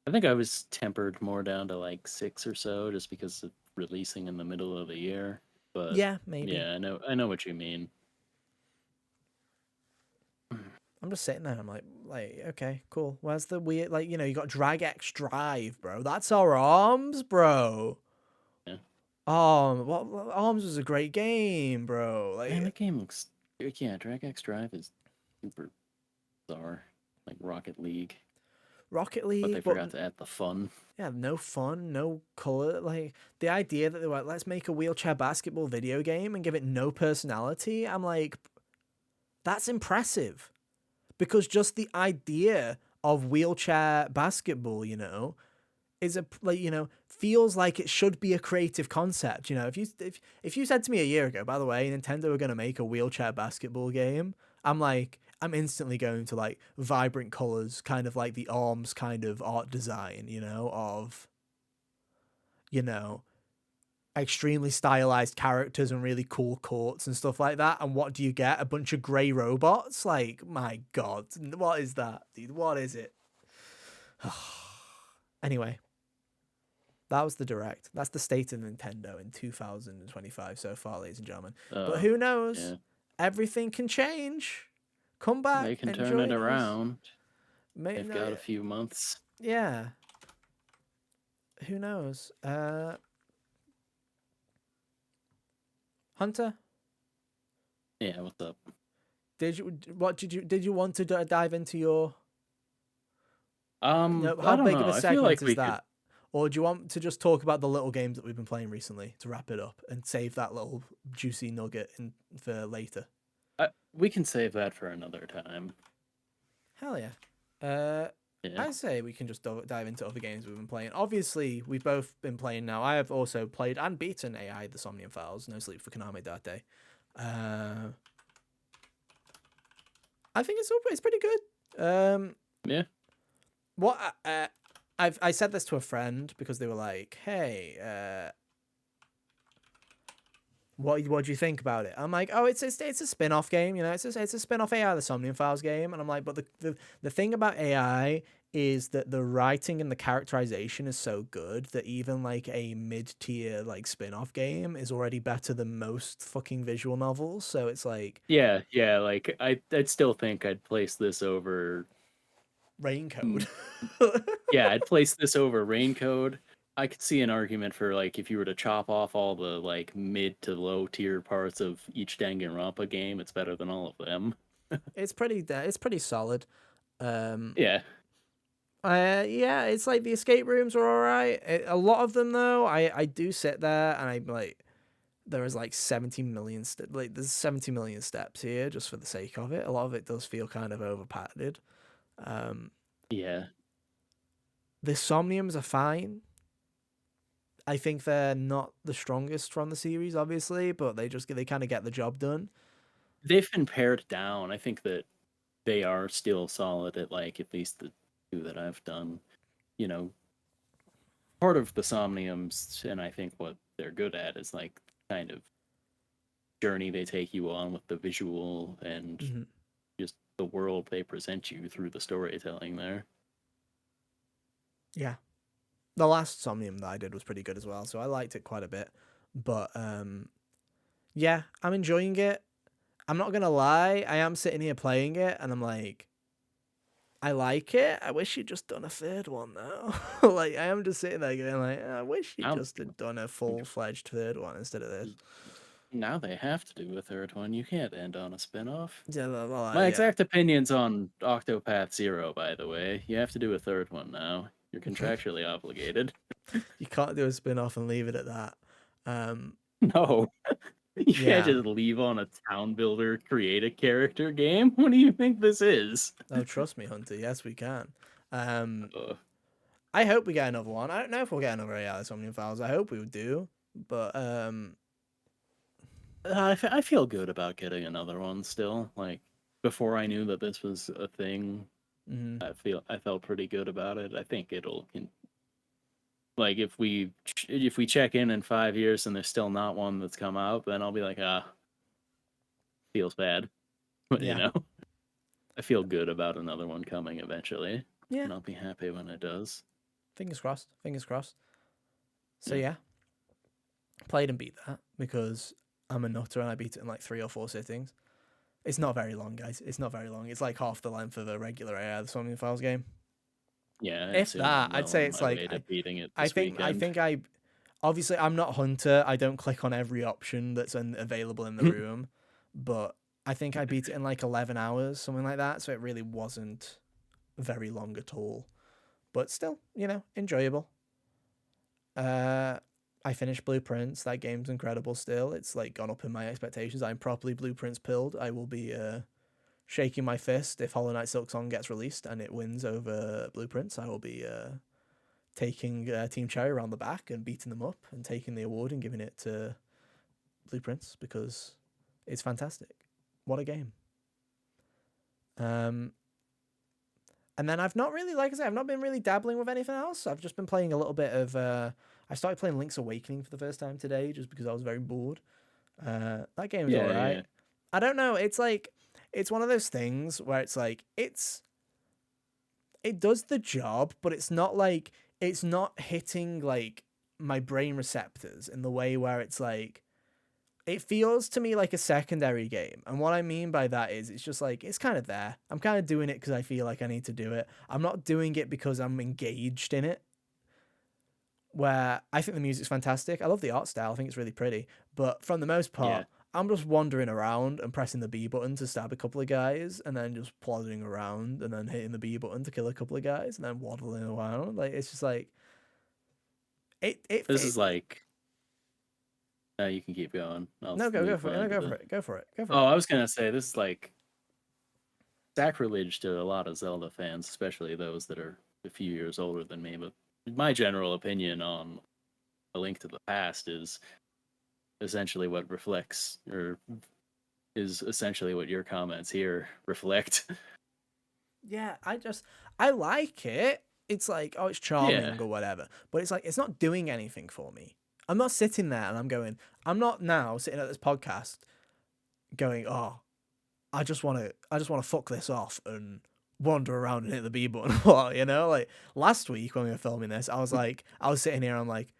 I think I was tempered more down to like 6 or so, just because of releasing in the middle of the year. But Yeah, maybe. yeah, I know what you mean. I'm just sitting there. I'm like, okay, cool. Where's the weird, like, you got Drag X Drive, bro. That's our Arms, bro. Yeah. Arms was a great game, bro. Man, Like that game looks. Yeah, Drag X Drive is super bizarre, like Rocket League, Rocket but they League, but forgot to add the fun. yeah, no fun, no color. Like the idea that they were, let's make a wheelchair basketball video game and give it no personality. I'm like, that's impressive, because just the idea of wheelchair basketball, is a like feels like it should be a creative concept. If you said to me a year ago, by the way, Nintendo were going to make a wheelchair basketball game, I'm instantly going to like vibrant colors, kind of like the Arms kind of art design, of you know extremely stylized characters and really cool courts and stuff like that. And what do you get? A bunch of gray robots? Like, my god, what is that, dude? What is it? Anyway, that was the direct. That's the state of Nintendo in 2025 so far, ladies and gentlemen. But who knows? Yeah, Everything can change. Come back they can and turn it join us. around. They've No, got a few months. yeah. Who knows? Hunter, Yeah, what's up? did you want to dive into your? No, I how don't big of know. a I feel segment like is we could. that? Or do you want to just talk about the little games that we've been playing recently to wrap it up and save that little juicy nugget for later? We can save that for another time. Hell yeah. Uh, Yeah. I say we can just dive into other games we've been playing. Obviously, we've both been playing now. I have also played and beaten AI The Somnium Files. No Sleep for Konami that day. I think it's pretty good. Yeah. What I said this to a friend because they were like, "Hey, what do you think about it?" I'm like, "Oh, it's a spin-off game, it's a spin-off AI The Somnium Files game." And I'm like, "But the thing about AI is that the writing and the characterization is so good that even like a mid-tier like spin-off game is already better than most fucking visual novels." So it's like Yeah. Like I'd still think I'd place this over. Raincode. Yeah, I'd place this over Raincode. I could see an argument for like if you were to chop off all the like mid to low tier parts of each Danganronpa game, it's better than all of them. It's pretty solid. Um, Yeah. yeah, it's like the escape rooms are all right. A lot of them though, I do sit there and I'm like, there is like 70 million like there's 70 million steps here just for the sake of it. A lot of it does feel kind of over padded. Um, Yeah. the Somniums are fine. I think they're not the strongest from the series, obviously, but they kind of get the job done. They've been pared down. I think that they are still solid at like at least the two that I've done. You know, part of the Somniums, and I think what they're good at is like kind of journey they take you on with the visual and Mm-hmm. just the world they present you through the storytelling there. Yeah, the last Somnium that I did was pretty good as well, so I liked it quite a bit. But yeah, I'm enjoying it. I'm not gonna lie, I am sitting here playing it, and I'm like, I like it. I wish you'd just done a third one though. Like I am just sitting there going like, I wish you Now, just had done a full-fledged third one instead of this. now they have to do a third one. You can't end on a spin-off. Yeah, My yeah. exact opinions on Octopath Zero, by the way. You have to do a third one now. You're contractually obligated. You can't do a spin-off and leave it at that. No. You can't Yeah. just leave on a town builder create a character game. What do you think this is? Oh, trust me, Hunter. Yes, we can. Um, Uh, I hope we get another one. I don't know if we'll get another AI Somnium Files. I hope we do, But I feel good about getting another one still. Like before I knew that this was a thing, mhm. I felt pretty good about it. I think like if we check in 5 years and there's still not one that's come out, then I'll be like, feels bad. But Yeah, I feel good about another one coming eventually, yeah. and I'll be happy when it does. Fingers crossed. Fingers crossed. So Yeah. yeah, played and beat that because I'm a nutter and I beat it in like 3 or 4 sittings. It's not very long, guys. It's not very long. It's like half the length of a regular AI the Swimming Files game. Yeah, I If assume that, I'm I'd well say on it's my like way to beating it I this think I weekend. think I obviously I'm not Hunter. I don't click on every option that's available in the room, but I think I beat it in like 11 hours, something like that. So it really wasn't very long at all, but still, enjoyable. Uh, I finished Blueprints. That game's incredible. Still, it's like gone up in my expectations. I'm properly Blueprints pilled. I will be shaking my fist if Hollow Knight Silksong gets released and it wins over Blueprints. I will be taking Team Cherry around the back and beating them up and taking the award and giving it to Blueprints because it's fantastic. What a game. Um, and then I've not really, like I said, I've not been really dabbling with anything else. I've just been playing a little bit of. I started playing Link's Awakening for the first time today just because I was very bored. That game's all Yeah, right. yeah. I don't know. It's like it's one of those things where it's like it does the job, but it's not hitting like my brain receptors in the way where it's like it feels to me like a secondary game. And what I mean by that is it's just like it's kind of there. I'm kind of doing it because I feel like I need to do it. I'm not doing it because I'm engaged in it. Where I think the music's fantastic. I love the art style. I think it's really pretty. But from the most Yeah. part, I'm just wandering around and pressing the B button to stab a couple of guys, and then just plodding around, and then hitting the B button to kill a couple of guys, and then waddling around. Like it's just like This is like you can keep going. I'll no, go leave for it. mine No, to go for the it. Go for it. Go for Oh, it. I was gonna say this is like sacrilege to a lot of Zelda fans, especially those that are a few years older than me. But my general opinion on A Link to the Past is essentially what reflects, or is essentially what your comments here reflect. Yeah, I like it. It's like, oh, it's Yeah, charming or whatever. But it's like it's not doing anything for me. I'm not sitting there and I'm not now sitting at this podcast going, oh, I just wanna fuck this off and wander around and hit the B button. What, Like last week when we were filming this, I was sitting here, I'm like,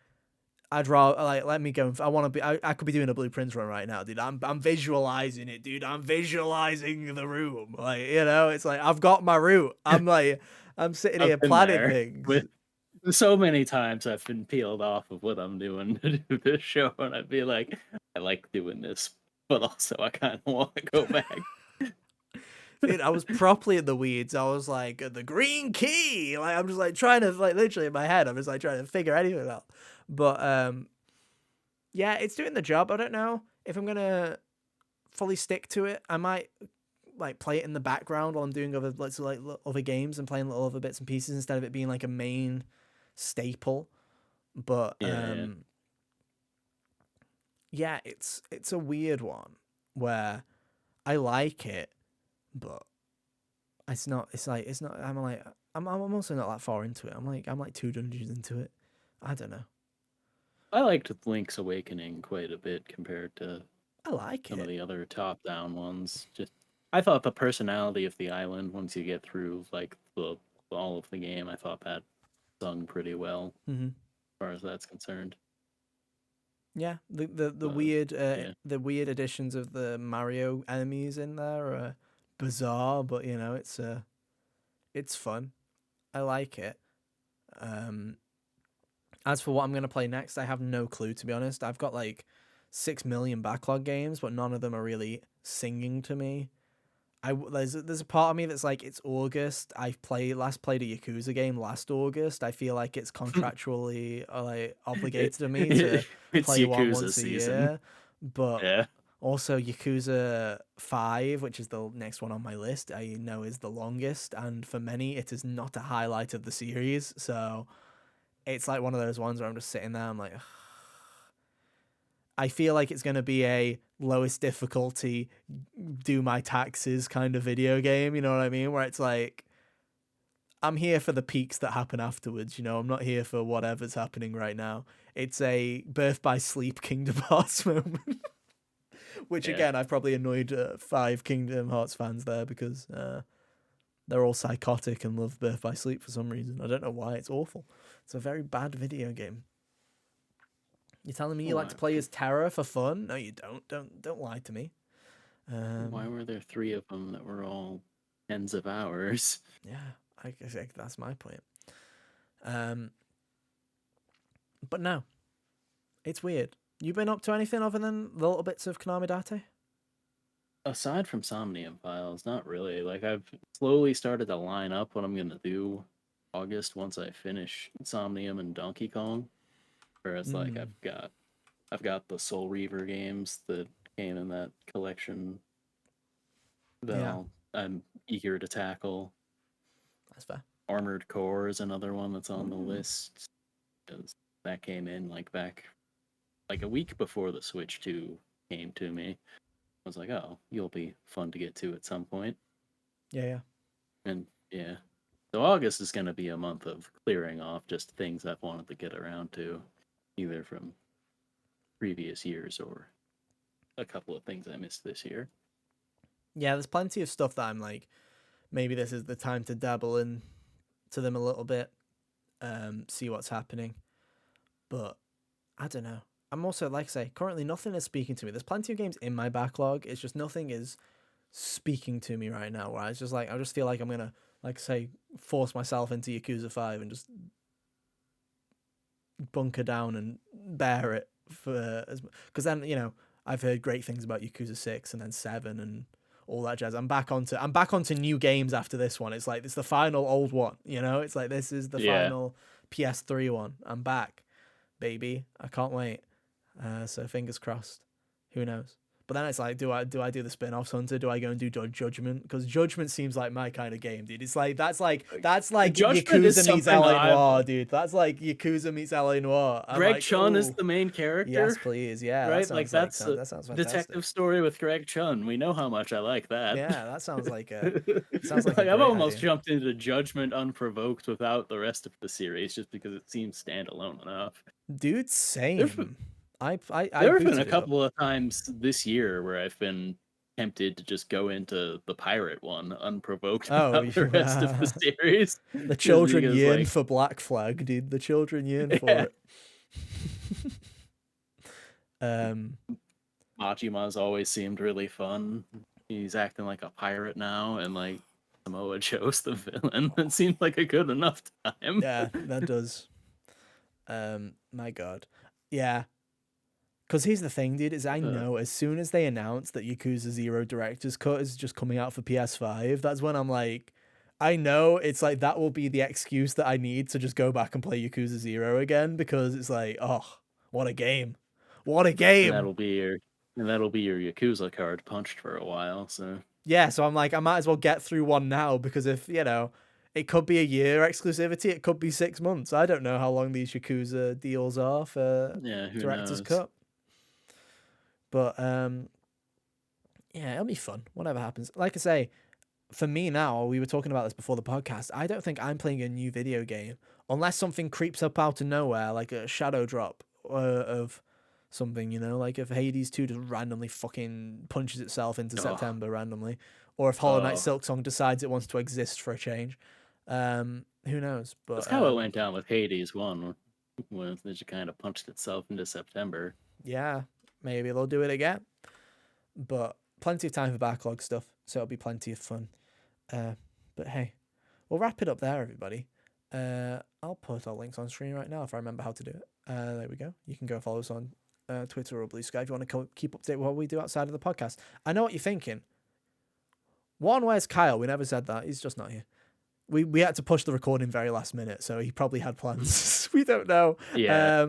I'd rather like let me go. I could be doing a Blueprints run right now, dude. I'm visualizing it, dude. I'm visualizing the room. Like, it's like I've got my route. I'm sitting I've here been planning there things. with so many times I've been peeled off of what I'm doing to do this show, and I'd be like, I like doing this, but also I kind of want to go back. Dude, I was properly in the weeds. I was like the green key. Like I'm just like trying to like literally in my head, I'm just like trying to figure anything out. But yeah, it's doing the job. I don't know if I'm gonna fully stick to it. I might like play it in the background while I'm doing other games and playing little other bits and pieces instead of it being like a main staple. But Yeah, yeah, it's a weird one where I like it, but it's not. It's like it's not. I'm also not that far into it. I'm like 2 dungeons into it. I don't know. I liked Link's Awakening quite a bit compared to I like some of it. the other top-down ones. Just I thought the personality of the island once you get through like the all of the game, I thought that sung pretty well as Hmm. far as that's concerned. Yeah, the But weird yeah, the weird additions of the Mario enemies in there are bizarre, but it's fun. I like it. Um, as for what I'm gonna play next, I have no clue to be honest. I've got like 6 million backlog games, but none of them are really singing to me. There's a part of me that's like it's August. Last played a Yakuza game last August. I feel like it's contractually like obligated of me to it's play one Yakuza once a season. year, but Yeah. also Yakuza 5, which is the next one on my list, I know is the longest, and for many it is not a highlight of the series. So it's like one of those ones where I'm just sitting there. I'm like, I feel like it's going to be a lowest difficulty, do my taxes kind of video game. You know what I mean? Where it's like, I'm here for the peaks that happen afterwards. You know, I'm not here for whatever's happening right now. It's a birth by sleep Kingdom Hearts moment. Which, Yeah. again, I've probably annoyed 5 Kingdom Hearts fans there because they're all psychotic and love Birth by Sleep for some reason. I don't know why. It's awful. It's a very bad video game. You're telling me you like to play as Terra for fun? No, you don't. Don't lie to me. Why were there 3 of them that were all tens of hours? Yeah, I guess that's my point. But no, it's weird. You been up to anything other than the little bits of Konami Date? Aside from Somnium Files, not really. Like, I've slowly started to line up what I'm gonna do August once I finish Somnium and Donkey Kong. Whereas like I've got the Soul Reaver games that came in that collection that I'm eager to tackle. That's fair. Armored Core is another one that's on the list. That came in like back like a week before the Switch 2 came to me. I was like, oh, you'll be fun to get to at some point. Yeah. And yeah. So August is going to be a month of clearing off just things I've wanted to get around to, either from previous years or a couple of things I missed this year. Yeah, there's plenty of stuff that I'm like, maybe this is the time to dabble in to them a little bit, see what's happening. But I don't know. I'm also, like I say, currently nothing is speaking to me. There's plenty of games in my backlog. It's just nothing is speaking to me right now. Where I just feel like I'm gonna, like I say, force myself into Yakuza 5 and just bunker down and bear it for because then, you know, I've heard great things about Yakuza 6 and then 7 and all that jazz. I'm back onto new games after this one. It's like it's the final old one, you know? It's like this is the final PS3 one. I'm back, baby. I can't wait. So fingers crossed. Who knows? But then it's like, do I do the spin-offs, Hunter? Do I go and do Judgment? Because Judgment seems like my kind of game, dude. It's like that's like Yakuza meets LA Noir, dude. That's like Yakuza meets LA Noir. Greg Chun is the main character. Yes, please. Yeah, right. That like sounds fantastic. Detective story with Greg Chun. We know how much I like that. Yeah, that sounds like a sounds like I've almost jumped into Judgment unprovoked without the rest of the series just because it seems standalone enough. Dude, same. There have been a couple of times this year where I've been tempted to just go into the pirate one unprovoked without the rest of the series. The children yearn for Black Flag, dude. The children yearn for it. Majima's always seemed really fun. He's acting like a pirate now, and like Samoa Joe's the villain. It seemed like a good enough time. Yeah, that does. My God. Yeah. Because here's the thing, dude, is I know as soon as they announce that Yakuza 0 Director's Cut is just coming out for PS5, that's when I'm like, I know it's like that will be the excuse that I need to just go back and play Yakuza 0 again, because it's like, oh, what a game. What a game. And that'll be your Yakuza card punched for a while, so. Yeah, so I'm like, I might as well get through one now, because if, you know, it could be a year exclusivity, it could be 6 months. I don't know how long these Yakuza deals are for Director's Cut. But yeah, it'll be fun. Whatever happens. Like I say, for me now, we were talking about this before the podcast. I don't think I'm playing a new video game unless something creeps up out of nowhere, like a shadow drop of something, you know, like if Hades 2 just randomly fucking punches itself into September randomly, or if Hollow Knight Silksong decides it wants to exist for a change. Who knows? But that's how it went down with Hades 1, when it just kind of punched itself into September. Yeah. Maybe they'll do it again. But plenty of time for backlog stuff, so it'll be plenty of fun. But hey, we'll wrap it up there, everybody. I'll put our links on screen right now if I remember how to do it. There we go. You can go follow us on Twitter or Blue Sky if you want to keep up to date with what we do outside of the podcast. I know what you're thinking. One, where's Kyle? We never said that. He's just not here. We had to push the recording very last minute, so he probably had plans. We don't know. Yeah.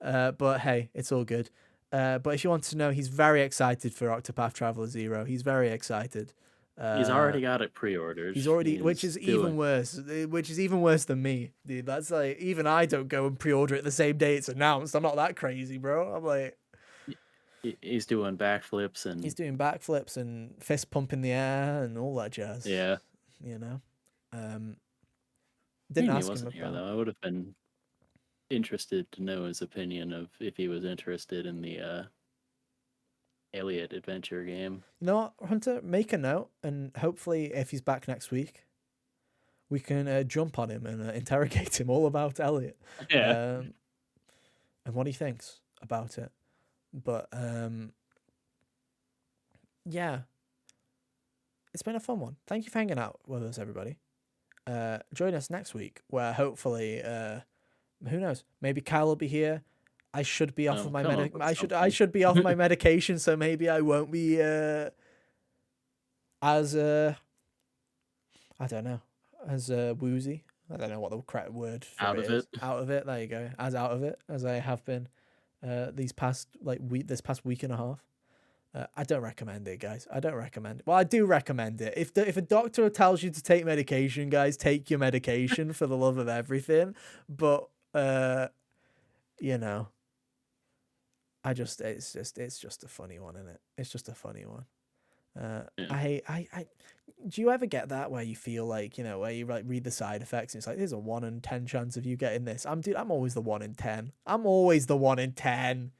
But hey, it's all good. But if you want to know, he's very excited for Octopath Traveler 0. He's very excited. He's already got it pre-ordered. Which is even worse. Which is even worse than me, dude. That's like, even I don't go and pre-order it the same day it's announced. I'm not that crazy, bro. I'm like, He's doing backflips He's and doing backflips and fist pump in the air and all that jazz. yeah. You know, didn't Maybe he ask him wasn't here about. though. I would have been interested to know his opinion of if he was interested in the Elliot adventure game. You know what, Hunter? Make a note, and hopefully, if he's back next week, we can jump on him and interrogate him all about Elliot, Yeah. and what he thinks about it. But yeah, it's been a fun one. Thank you for hanging out with us, everybody. Join us next week, where hopefully, who knows? Maybe Kyle will be here. I should be off of my I should be off my medication, so maybe I won't be as I don't know, as woozy. I don't know what the correct word for Out it of is. it. Out of it. There you go. As out of it as I have been this past week and a half. I don't recommend it, guys. I don't recommend it. Well, I do recommend it. If a doctor tells you to take medication, guys, take your medication for the love of everything. But you know, it's just a funny one, isn't it? It's just a funny one. Yeah. I do you ever get that where you feel like, where you like read the side effects and it's like there's a 1 in 10 chance of you getting this? I'm always the 1 in 10. I'm always the 1 in 10.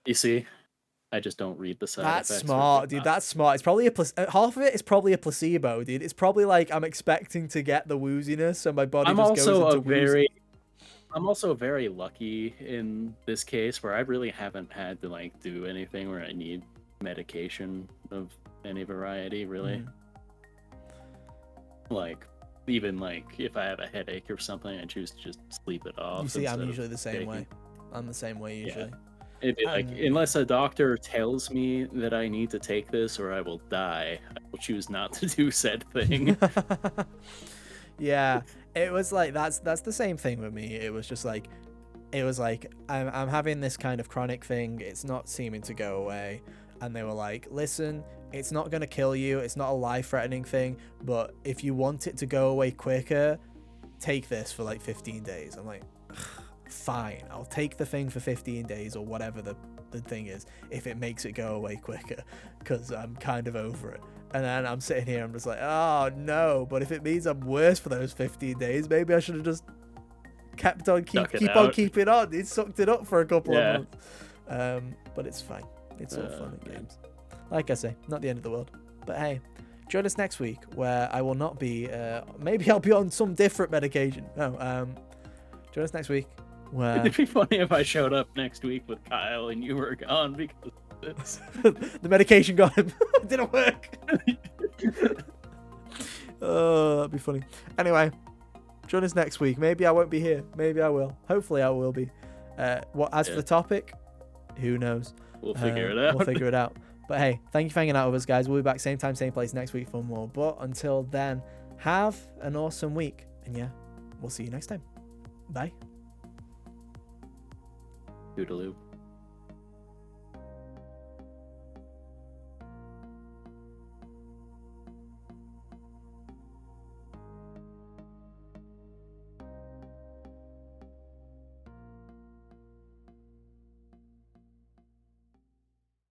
You see, I just don't read the side That's effects. smart, dude. That's smart. It's probably half of it is probably a placebo, dude. It's probably like I'm expecting to get the wooziness, so my body just goes into woozy. I'm also very lucky in this case where I really haven't had to like do anything where I need medication of any variety, really. Like, even like if I have a headache or something, I choose to just sleep it off. You see, I'm usually the same way. I'm the same way usually. Yeah. It'd be like, unless a doctor tells me that I need to take this or I will die, I will choose not to do said thing. Yeah, it was like that's the same thing with me. It was like I'm having this kind of chronic thing. It's not seeming to go away, and they were like, "Listen, it's not gonna kill you. It's not a life-threatening thing. But if you want it to go away quicker, take this for like 15 days." I'm like, fine, I'll take the thing for 15 days or whatever the thing is if it makes it go away quicker, because I'm kind of over it. And then I'm sitting here, I'm just like, oh no, but if it means I'm worse for those 15 days, maybe I should have just kept on keeping on. It sucked it up for a couple of months. But it's fine. It's all fun and games. Like I say, not the end of the world. But hey, join us next week where I will not be maybe I'll be on some different medication. No, join us next week. It'd be funny if I showed up next week with Kyle and you were gone because of this. The medication got him. It didn't work. Oh, that'd be funny. Anyway, join us next week. Maybe I won't be here. Maybe I will. Hopefully I will be. For the topic, who knows? We'll figure it out. We'll figure it out. But hey, thank you for hanging out with us, guys. We'll be back same time, same place next week for more. But until then, have an awesome week. And yeah, we'll see you next time. Bye. Toodaloo.